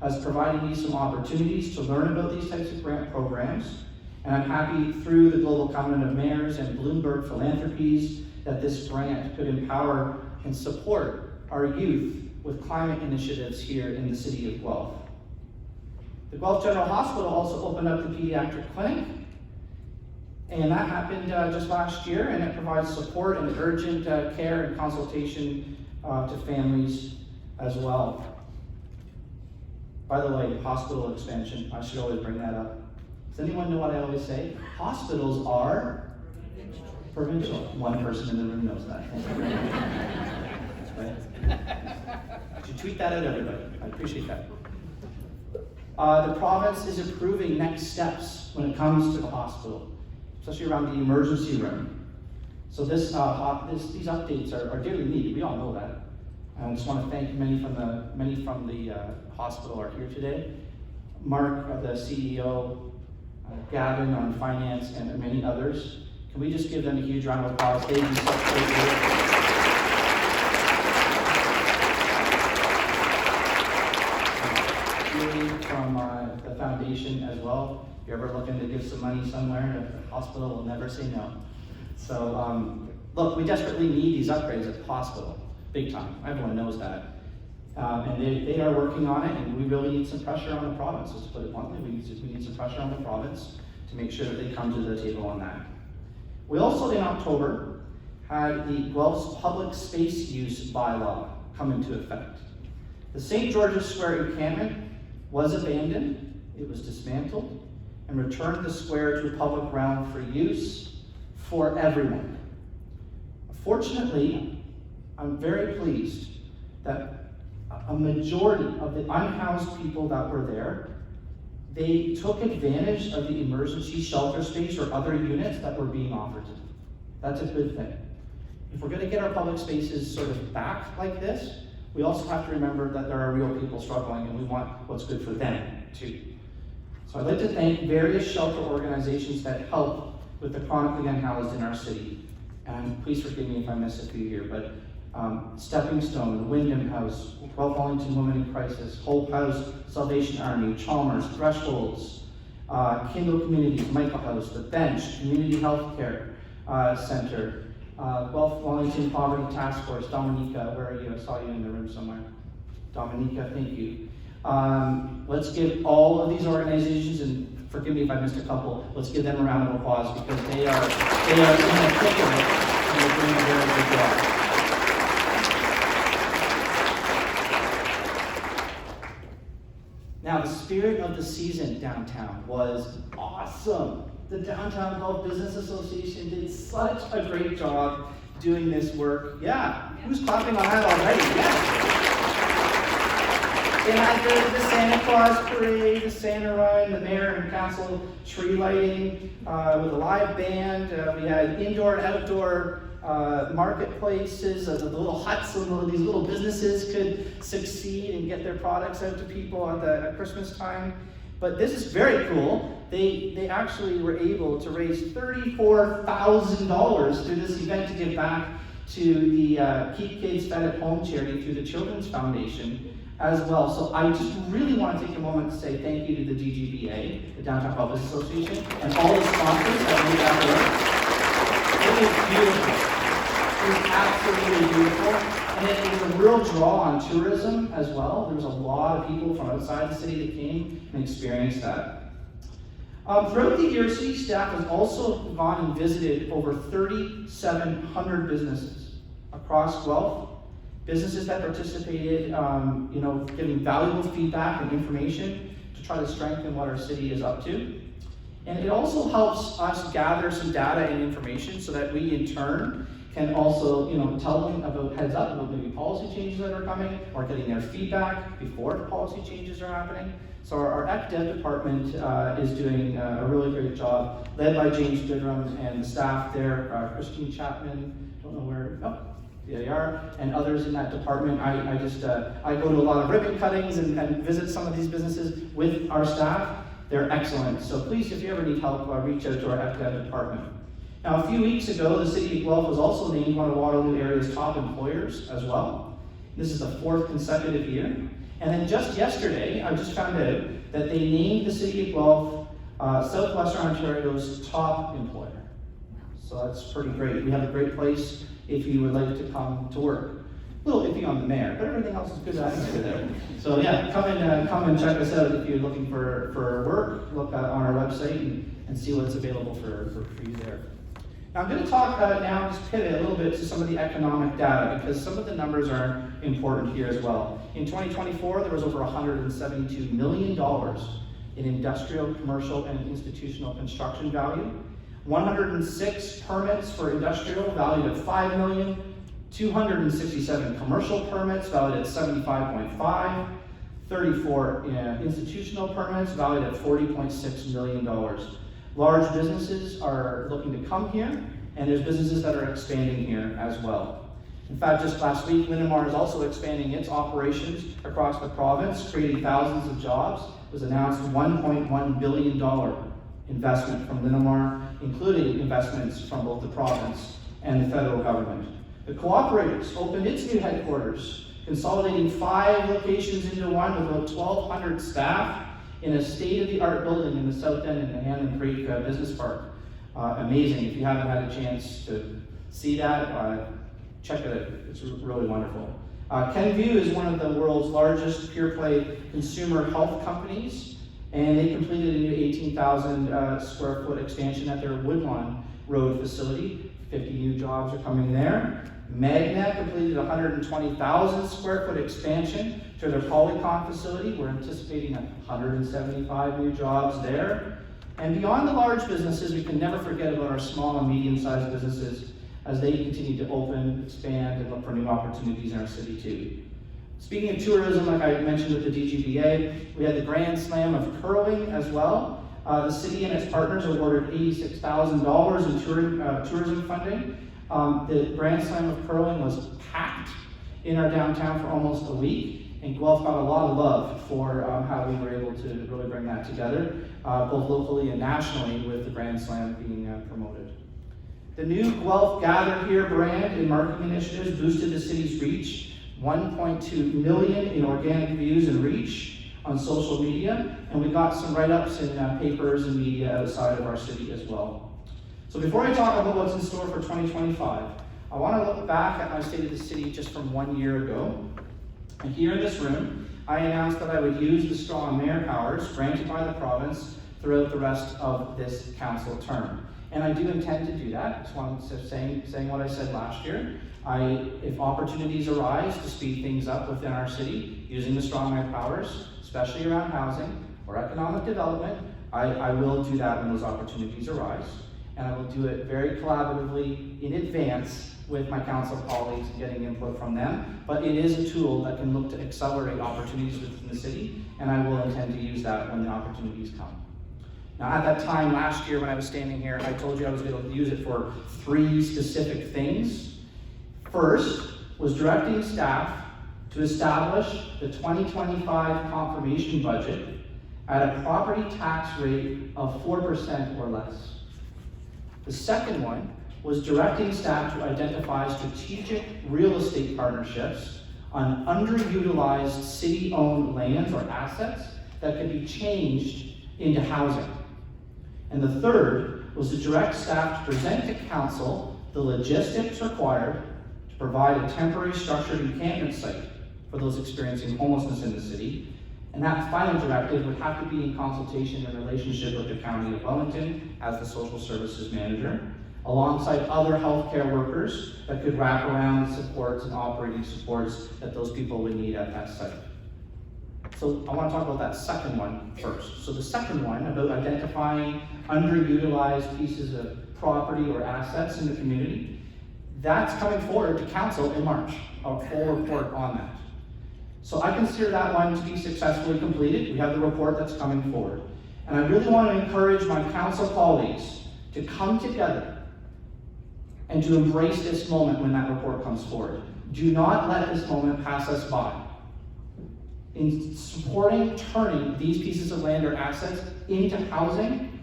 has provided me some opportunities to learn about these types of grant programs. And I'm happy through the Global Covenant of Mayors and Bloomberg Philanthropies that this grant could empower and support our youth with climate initiatives here in the city of Guelph. The Guelph General Hospital also opened up the pediatric clinic, and that happened just last year, and it provides support and urgent care and consultation to families as well. By the way, hospital expansion, I should always bring that up. Does anyone know what I always say? Hospitals are provincial. One person in the room knows that. Right? You tweet that at everybody. I appreciate that. The province is approving next steps when it comes to the hospital, especially around the emergency room. So these updates are dearly needed. We all know that. I just want to thank many from the hospital are here today. Mark, the CEO, Gavin on finance, and many others. Can we just give them a huge round of applause? They do such great work. From the foundation as well. If you're ever looking to give some money somewhere, the hospital will never say no. So look, we desperately need these upgrades at the hospital, big time. Everyone knows that. And they are working on it, and we really need some pressure on the province. Let's put it bluntly, we need some pressure on the province to make sure that they come to the table on that. We also, in October, had the Guelph's public space use bylaw come into effect. The St. George's Square encampment was abandoned, it was dismantled, and returned the square to a public realm for use for everyone. Fortunately, I'm very pleased that a majority of the unhoused people that were there, they took advantage of the emergency shelter space or other units that were being offered to them. That's a good thing. If we're going to get our public spaces sort of back like this, we also have to remember that there are real people struggling, and we want what's good for them too. So I'd like to thank various shelter organizations that help with the chronically unhoused in our city. And please forgive me if I miss a few here, but Stepping Stone, the Wyndham House, Guelph Wellington Women in Crisis, Hope House, Salvation Army, Chalmers, Thresholds, Kindle Communities, Michael House, The Bench, Community Health Care Center, Guelph Wellington Poverty Task Force. Dominica, where are you? I saw you in the room somewhere. Dominica, thank you. Let's give all of these organizations, and forgive me if I missed a couple, let's give them a round of applause because they are in the thick of it, and they're doing a very good job. Now, the spirit of the season downtown was awesome. The Downtown Guelph Business Association did such a great job doing this work. Yeah, who's clapping on that already? Yeah. They had the Santa Claus parade, the Santa Run, the mayor and council tree lighting with a live band. We had indoor and outdoor marketplaces, the little huts so these little businesses could succeed and get their products out to people at Christmas time. But this is very cool. They actually were able to raise $34,000 through this event to give back to the Keep Kids Fed at Home charity through the Children's Foundation as well. So I just really want to take a moment to say thank you to the DGBA, the Downtown Guelph Business Association, and all the sponsors that made that work. It was beautiful. It was absolutely beautiful. And it was a real draw on tourism as well. There was a lot of people from outside the city that came and experienced that. Throughout the year, city staff has also gone and visited over 3,700 businesses across Guelph. Businesses that participated, giving valuable feedback and information to try to strengthen what our city is up to. And it also helps us gather some data and information so that we in turn can also, tell them about heads up about maybe policy changes that are coming, or getting their feedback before policy changes are happening. So our ECDev department is doing a really great job, led by James Goodrum and the staff there, Christine Chapman, don't know where, there they are, and others in that department. I go to a lot of ribbon cuttings and visit some of these businesses with our staff. They're excellent. So please, if you ever need help, reach out to our ECDev department. Now, a few weeks ago, the City of Guelph was also named one of Waterloo area's top employers as well. This is the 4th consecutive year. And then just yesterday, I just found out that they named the City of Guelph Southwestern Ontario's top employer. So that's pretty great. We have a great place if you would like to come to work. A little iffy on the mayor, but everything else is good atmosphere there. So yeah, come and check us out if you're looking for work. Look on our website and see what's available for you there. Now I'm going to talk now, just pivot a little bit to some of the economic data, because some of the numbers are important here as well. In 2024, there was over $172 million in industrial, commercial, and institutional construction value. 106 permits for industrial valued at $5 million, 267 commercial permits valued at $75.5, 34 institutional permits valued at $40.6 million. Large businesses are looking to come here, and there's businesses that are expanding here as well. In fact, just last week, Linamar is also expanding its operations across the province, creating thousands of jobs. It was announced $1.1 billion investment from Linamar, including investments from both the province and the federal government. The Cooperators opened its new headquarters, consolidating 5 locations into one with about 1,200 staff in a state-of-the-art building in the South End in the Hannon Creek Business Park. Amazing. If you haven't had a chance to see that, check it out. It's really wonderful. Kenvue is one of the world's largest pure-play consumer health companies, and they completed a new 18,000 square foot expansion at their Woodlawn Road facility. 50 new jobs are coming there. Magna completed a 120,000 square foot expansion to their Polycon facility. We're anticipating 175 new jobs there. And beyond the large businesses, we can never forget about our small and medium-sized businesses as they continue to open, expand, and look for new opportunities in our city too. Speaking of tourism, like I mentioned with the DGBA, we had the Grand Slam of Curling as well. The city and its partners awarded $86,000 in tourism funding. The Grand Slam of Curling was packed in our downtown for almost a week, and Guelph got a lot of love for how we were able to really bring that together, both locally and nationally, with the Grand Slam being promoted. The new Guelph Gather Here brand and marketing initiatives boosted the city's reach, 1.2 million in organic views and reach on social media, and we got some write-ups in papers and media outside of our city as well. So before I talk about what's in store for 2025, I want to look back at my State of the City just from 1 year ago. And here in this room, I announced that I would use the strong mayor powers granted by the province throughout the rest of this council term. And I do intend to do that. Just wanted to saying what I said last year. If opportunities arise to speed things up within our city, using the strong mayor powers, especially around housing or economic development, I will do that when those opportunities arise. And I will do it very collaboratively in advance with my council colleagues and getting input from them. But it is a tool that can look to accelerate opportunities within the city, and I will intend to use that when the opportunities come. Now, at that time last year when I was standing here, I told you I was going to use it for 3 specific things. First was directing staff to establish the 2025 confirmation budget at a property tax rate of 4% or less. The second one was directing staff to identify strategic real estate partnerships on underutilized city-owned lands or assets that could be changed into housing. And the third was to direct staff to present to council the logistics required to provide a temporary structured encampment site for those experiencing homelessness in the city. And that final directive would have to be in consultation and relationship with the County of Wellington as the social services manager, alongside other healthcare workers that could wrap around supports and operating supports that those people would need at that site. So I want to talk about that second one first. So the second one, about identifying underutilized pieces of property or assets in the community, That's coming forward to council in March, a full report on that. So I consider that one to be successfully completed. We have the report that's coming forward. And I really want to encourage my council colleagues to come together and to embrace this moment when that report comes forward. Do not let this moment pass us by. In supporting turning these pieces of land or assets into housing,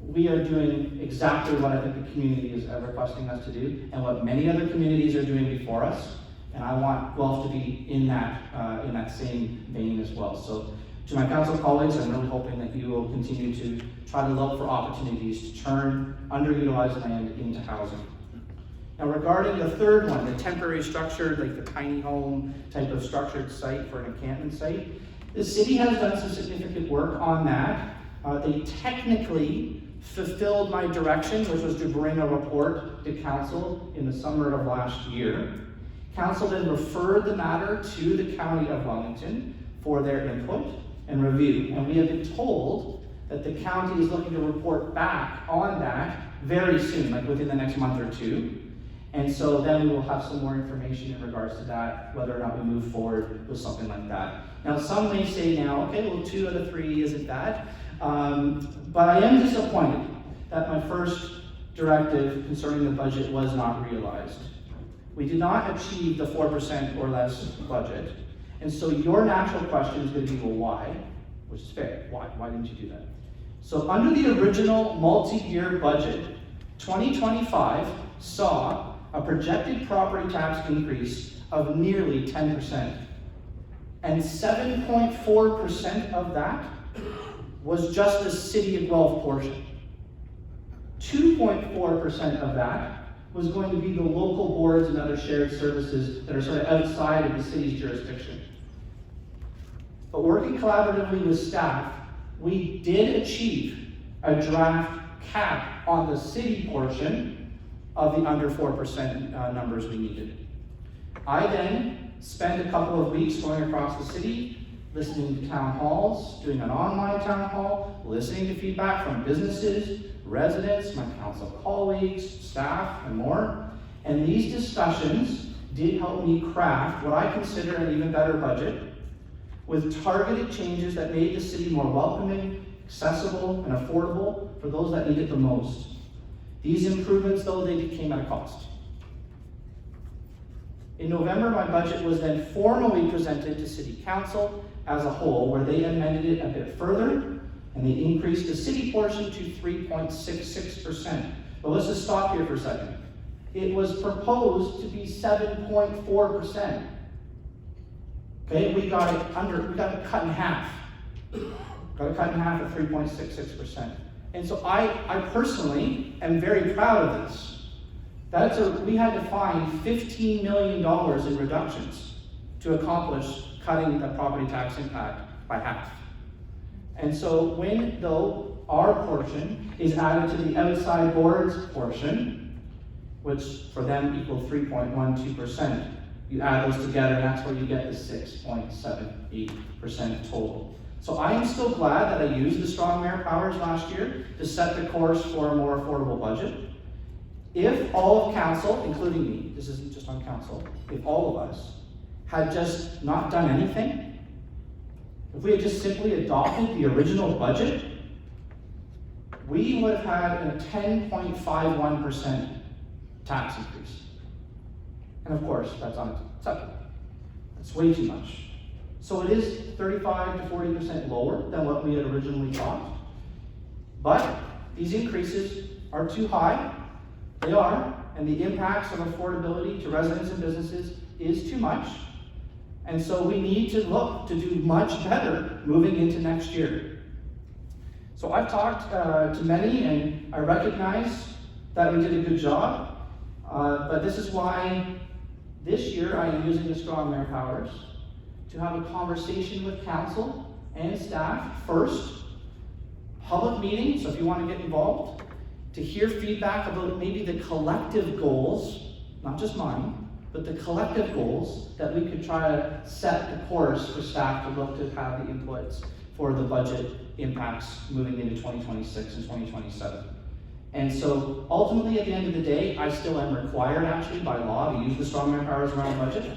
we are doing exactly what I think the community is requesting us to do, and what many other communities are doing before us. And I want Guelph to be in that same vein as well. So to my council colleagues, I'm really hoping that you will continue to try to look for opportunities to turn underutilized land into housing. Now regarding the third one, the temporary structure, like the tiny home type of structured site for an encampment site, the city has done some significant work on that. They technically fulfilled my direction, which was to bring a report to council in the summer of last year. Council then referred the matter to the County of Wellington for their input and review. And we have been told that the county is looking to report back on that very soon, like within the next month or two. And so then we will have some more information in regards to that, whether or not we move forward with something like that. Now, some may say now, okay, well, 2 out of 3 isn't bad. But I am disappointed that my first directive concerning the budget was not realized. We did not achieve the 4% or less budget. And so your natural question is going to be, well, why? Which is fair. Why? Why didn't you do that? So under the original multi-year budget, 2025 saw a projected property tax increase of nearly 10%. And 7.4% of that was just the City of Guelph portion. 2.4% of that was going to be the local boards and other shared services that are sort of outside of the city's jurisdiction. But working collaboratively with staff, we did achieve a draft cap on the city portion of the under 4% numbers we needed. I then spent a couple of weeks going across the city, listening to town halls, doing an online town hall, listening to feedback from businesses, residents, my council colleagues, staff, and more. And these discussions did help me craft what I consider an even better budget, with targeted changes that made the city more welcoming, accessible, and affordable for those that need it the most. These improvements, though, they came at a cost. In November, my budget was then formally presented to City Council as a whole, where they amended it a bit further, and they increased the city portion to 3.66%. But let's just stop here for a second. It was proposed to be 7.4%. Okay, we got it cut in half. Got it cut in half at 3.66%. And so I personally am very proud of this. We had to find $15 million in reductions to accomplish cutting the property tax impact by half. And so when, though, our portion is added to the outside boards portion, which for them equal 3.12%, you add those together and that's where you get the 6.78% total. So I am still glad that I used the strong mayor powers last year to set the course for a more affordable budget. If all of council, including me, this isn't just on council, if all of us had just not done anything, if we had just simply adopted the original budget, we would have had a 10.51% tax increase. And of course, that's unacceptable. That's way too much. So it is 35 to 40% lower than what we had originally thought. But these increases are too high. They are, and the impacts of affordability to residents and businesses is too much. And so we need to look to do much better moving into next year. So I've talked to many, and I recognize that we did a good job, but this is why this year I am using the strong mayor powers to have a conversation with council and staff first, public meetings, so if you want to get involved, to hear feedback about maybe the collective goals, not just mine, but the collective goals that we could try to set the course for staff to look to have the inputs for the budget impacts moving into 2026 and 2027. And so ultimately, at the end of the day, I still am required actually by law to use the strongman powers around budget.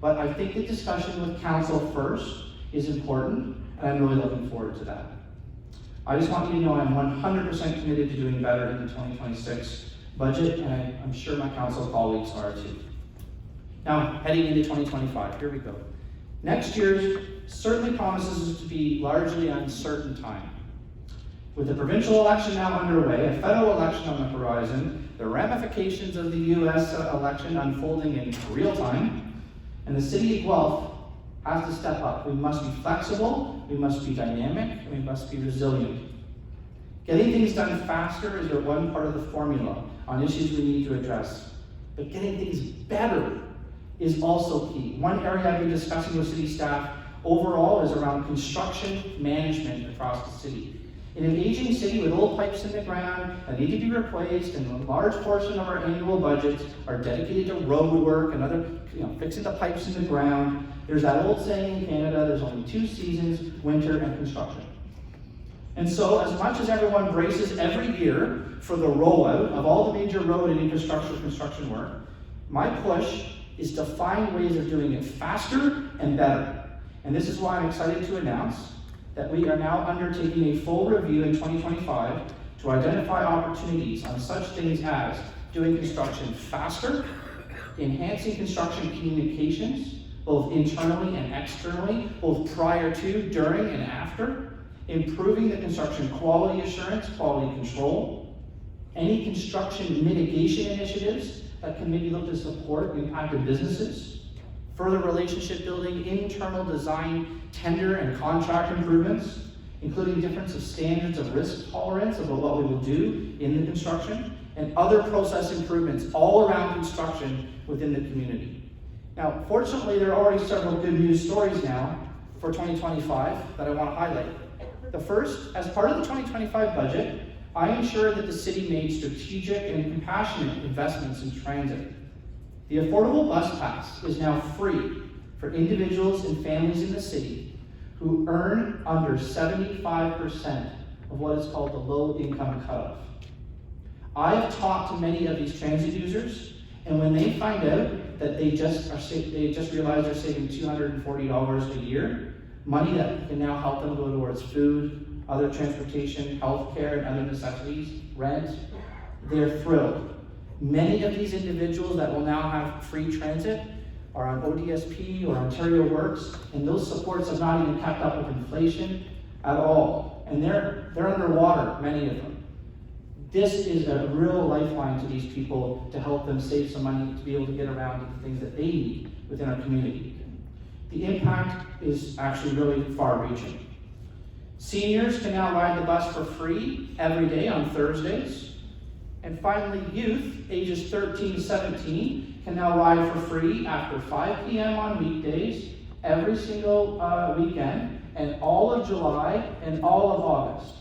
But I think the discussion with council first is important, and I'm really looking forward to that. I just want you to know I'm 100% committed to doing better in the 2026 budget, and I'm sure my council colleagues are too. Now, heading into 2025, here we go. Next year certainly promises to be largely uncertain time. With the provincial election now underway, a federal election on the horizon, the ramifications of the US election unfolding in real time, and the city of Guelph has to step up. We must be flexible, we must be dynamic, and we must be resilient. Getting things done faster is one part of the formula on issues we need to address. But getting things better is also key. One area I've been discussing with city staff overall is around construction management across the city. In an aging city with old pipes in the ground that need to be replaced, and a large portion of our annual budgets are dedicated to road work and other, fixing the pipes in the ground, there's that old saying in Canada, there's only 2 seasons, winter and construction. And so, as much as everyone braces every year for the rollout of all the major road and infrastructure construction work, my push is to find ways of doing it faster and better. And this is why I'm excited to announce that we are now undertaking a full review in 2025 to identify opportunities on such things as doing construction faster, enhancing construction communications, both internally and externally, both prior to, during, and after, improving the construction quality assurance, quality control, any construction mitigation initiatives that can maybe look to support impacted businesses, further relationship building, internal design, tender and contract improvements, including difference of standards of risk tolerance about what we will do in the construction, and other process improvements all around construction within the community. Now, fortunately, there are already several good news stories now for 2025 that I want to highlight. The first, as part of the 2025 budget, I ensured that the city made strategic and compassionate investments in transit. The affordable bus pass is now free for individuals and families in the city who earn under 75% of what is called the low income cutoff. I have talked to many of these transit users, and when they find out that they just realize they're saving $240 a year, money that can now help them go towards food, other transportation, healthcare, and other necessities, rent, they're thrilled. Many of these individuals that will now have free transit are on ODSP or Ontario Works, and those supports have not even kept up with inflation at all. And they're underwater, many of them. This is a real lifeline to these people to help them save some money to be able to get around to the things that they need within our community. The impact is actually really far-reaching. Seniors can now ride the bus for free every day on Thursdays. And finally, youth, ages 13 to 17, can now ride for free after 5 p.m. on weekdays, every single weekend, and all of July and all of August.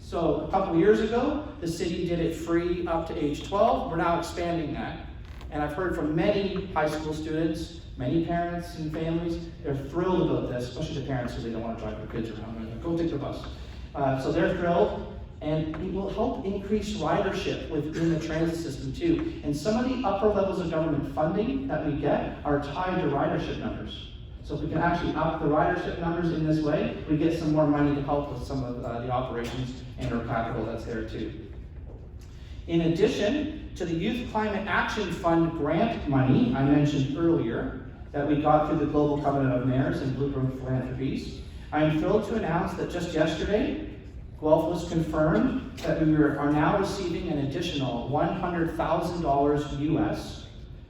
So a couple years ago, the city did it free up to age 12. We're now expanding that. And I've heard from many high school students, many parents and families, they're thrilled about this, especially the parents because they don't want to drive their kids around. They're like, go take the bus. So they're thrilled. And it will help increase ridership within the transit system too. And some of the upper levels of government funding that we get are tied to ridership numbers. So if we can actually up the ridership numbers in this way, we get some more money to help with some of the operations and our capital that's there too. In addition to the Youth Climate Action Fund grant money I mentioned earlier that we got through the Global Covenant of Mayors and Blueprint Philanthropies, I am thrilled to announce that just yesterday, Guelph was confirmed that we are now receiving an additional $100,000 US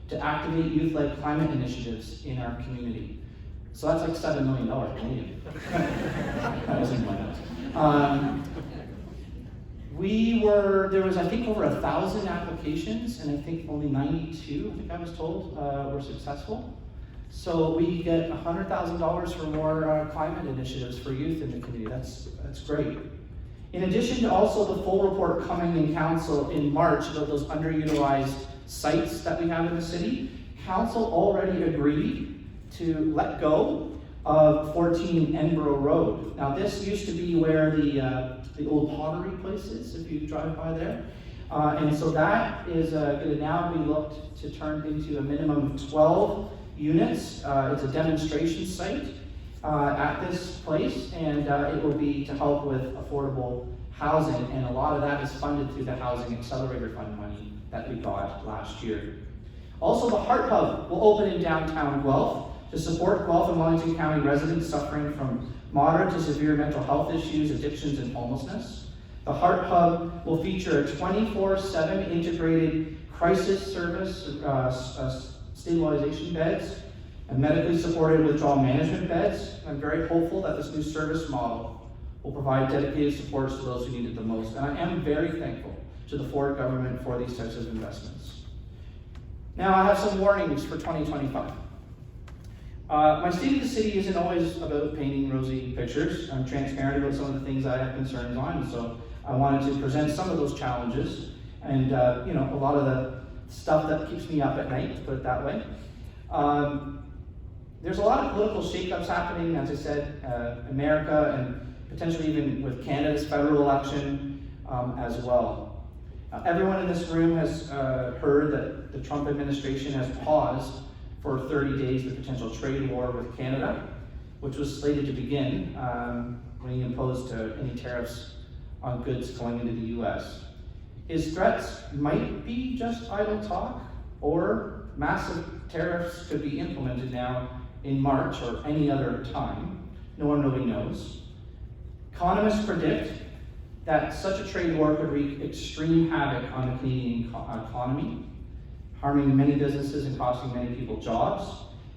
to activate youth-led climate initiatives in our community. So that's like $7 million Canadian. That wasn't my notes. There was I think over 1,000 applications, and I think only 92, I think I was told, were successful. So we get $100,000 for more climate initiatives for youth in the community. That's great. In addition to also the full report coming in council in March about those underutilized sites that we have in the city, council already agreed to let go of 14 Enborough Road. Now this used to be where the old pottery place is, if you drive by there. And so that is going to now be looked to turn into a minimum of 12 units. It's a demonstration site at this place, and it will be to help with affordable housing, and a lot of that is funded through the Housing Accelerator Fund money that we got last year. Also, the Heart Hub will open in downtown Guelph to support Guelph and Wellington County residents suffering from moderate to severe mental health issues, addictions, and homelessness. The Heart Hub will feature a 24/7 integrated crisis service, stabilization beds, and medically supported withdrawal management beds. I'm very hopeful that this new service model will provide dedicated supports to those who need it the most. And I am very thankful to the Ford government for these types of investments. Now I have some warnings for 2025. My State of the City isn't always about painting rosy pictures. I'm transparent about some of the things I have concerns on, and so I wanted to present some of those challenges and a lot of the stuff that keeps me up at night, to put it that way. There's a lot of political shakeups happening, as I said, America, and potentially even with Canada's federal election as well. Everyone in this room has heard that the Trump administration has paused for 30 days the potential trade war with Canada, which was slated to begin when he imposed any tariffs on goods going into the US. His threats might be just idle talk, or massive tariffs could be implemented now in March or any other time. No one really knows. Economists predict that such a trade war could wreak extreme havoc on the Canadian economy, harming many businesses and costing many people jobs,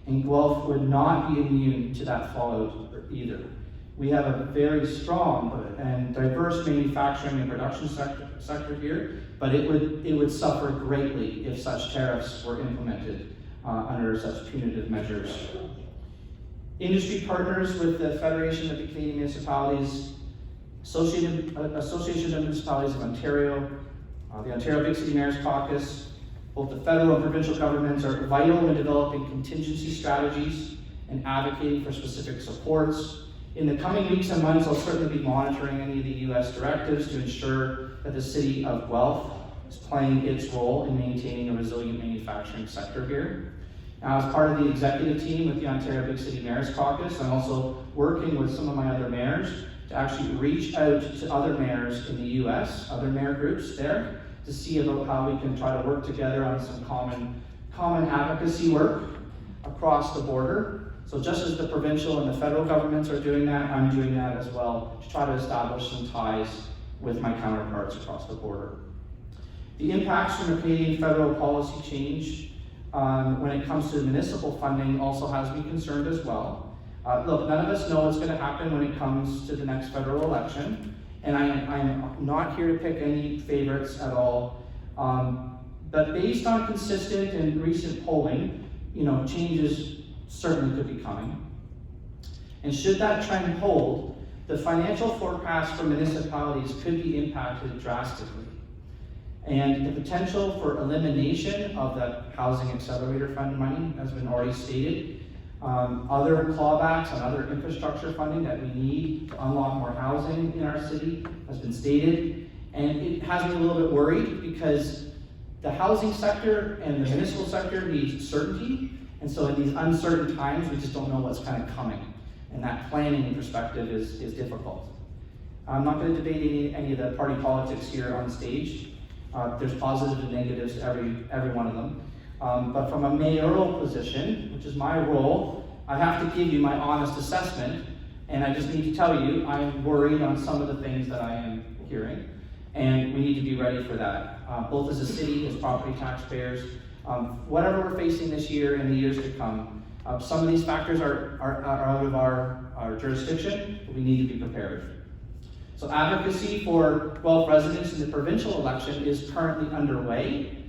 and Guelph would not be immune to that fallout either. We have a very strong and diverse manufacturing and production sector here, but it would suffer greatly if such tariffs were implemented under such punitive measures. Industry partners with the Federation of the Canadian Municipalities, Association of Municipalities of Ontario, the Ontario Big City Mayors Caucus, both the federal and provincial governments are vital in developing contingency strategies and advocating for specific supports. In the coming weeks and months, I'll certainly be monitoring any of the US directives to ensure that the city of Guelph is playing its role in maintaining a resilient manufacturing sector here. Now, as part of the executive team with the Ontario Big City Mayors Caucus, I'm also working with some of my other mayors to actually reach out to other mayors in the US, other mayor groups there, to see about how we can try to work together on some common advocacy work across the border. So just as the provincial and the federal governments are doing that, I'm doing that as well to try to establish some ties with my counterparts across the border. The impacts from the Canadian federal policy change when it comes to municipal funding also has me concerned as well. Look, none of us know what's going to happen when it comes to the next federal election, and I'm not here to pick any favorites at all. But based on consistent and recent polling, changes certainly could be coming. And should that trend hold, the financial forecast for municipalities could be impacted drastically. And the potential for elimination of that Housing Accelerator Fund money has been already stated. Other clawbacks on other infrastructure funding that we need to unlock more housing in our city has been stated. And it has me a little bit worried because the housing sector and the municipal sector needs certainty. And so in these uncertain times, we just don't know what's kind of coming. And that planning perspective is difficult. I'm not going to debate any of the party politics here on stage. There's positives and negatives to every one of them. But from a mayoral position, which is my role, I have to give you my honest assessment, and I just need to tell you I'm worried on some of the things that I am hearing, and we need to be ready for that, both as a city, as property taxpayers, whatever we're facing this year and the years to come. Some of these factors are out of our jurisdiction, but we need to be prepared. So advocacy for Guelph residents in the provincial election is currently underway.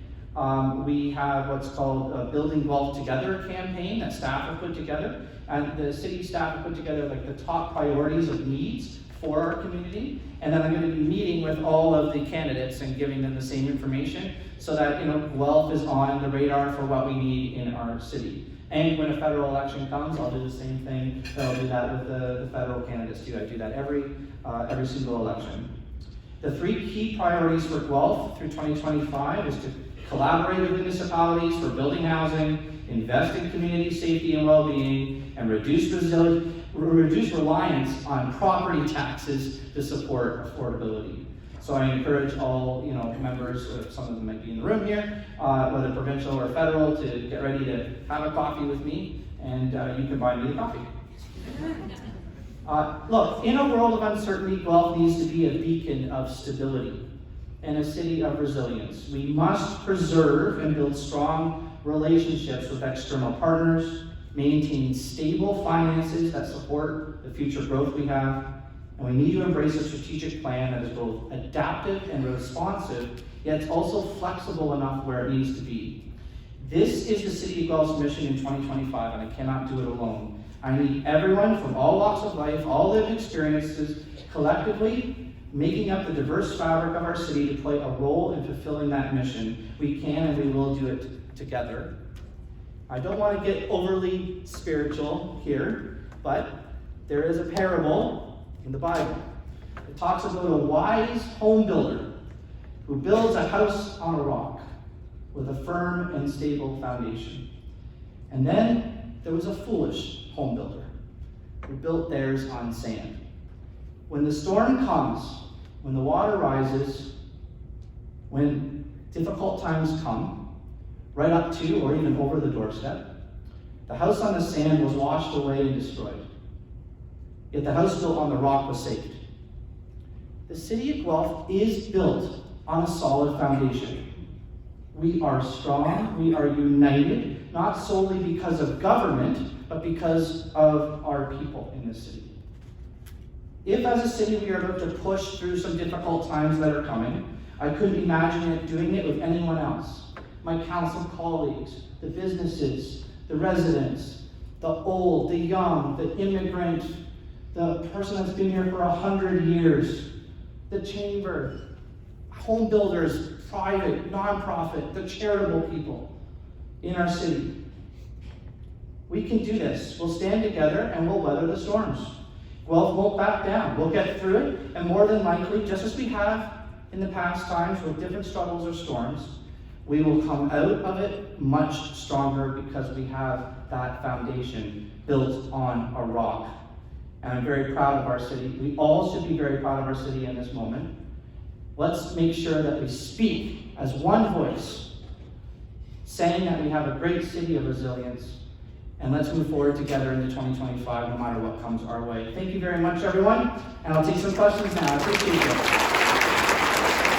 We have what's called a Building Guelph Together campaign that staff have put together, and the city staff have put together like the top priorities of needs for our community. And then I'm going to be meeting with all of the candidates and giving them the same information so that Guelph is on the radar for what we need in our city. And when a federal election comes, I'll do the same thing. I'll do that with the federal candidates too. I do that every single election. The 3 key priorities for Guelph through 2025 is to collaborate with municipalities for building housing, invest in community safety and well-being, and reduce reliance on property taxes to support affordability. So I encourage all members, some of them might be in the room here, whether provincial or federal, to get ready to have a coffee with me, and you can buy me a coffee. Look, in a world of uncertainty, Guelph needs to be a beacon of stability and a city of resilience. We must preserve and build strong relationships with external partners, maintain stable finances that support the future growth we have, and we need to embrace a strategic plan that is both adaptive and responsive, yet it's also flexible enough where it needs to be. This is the City of Guelph's mission in 2025, and I cannot do it alone. I need everyone from all walks of life, all lived experiences, collectively making up the diverse fabric of our city to play a role in fulfilling that mission. We can and we will do it together. I don't want to get overly spiritual here, but there is a parable in the Bible. It talks about a wise home builder who builds a house on a rock with a firm and stable foundation. And then there was a foolish home builder who built theirs on sand. When the storm comes, when the water rises, when difficult times come, right up to or even over the doorstep, the house on the sand was washed away and destroyed. Yet the house built on the rock was saved. The city of Guelph is built on a solid foundation. We are strong, we are united, not solely because of government, but because of our people in this city. If as a city we are about to push through some difficult times that are coming, I couldn't imagine doing it with anyone else. My council colleagues, the businesses, the residents, the old, the young, the immigrant, the person that's been here for 100 years, the chamber, home builders, private, nonprofit, the charitable people in our city. We can do this. We'll stand together and we'll weather the storms. Guelph won't back down. We'll get through it, and more than likely, just as we have in the past times with different struggles or storms, we will come out of it much stronger because we have that foundation built on a rock. And I'm very proud of our city. We all should be very proud of our city in this moment. Let's make sure that we speak as one voice, saying that we have a great city of resilience, and let's move forward together into 2025 no matter what comes our way. Thank you very much, everyone, and I'll take some questions now. I appreciate it.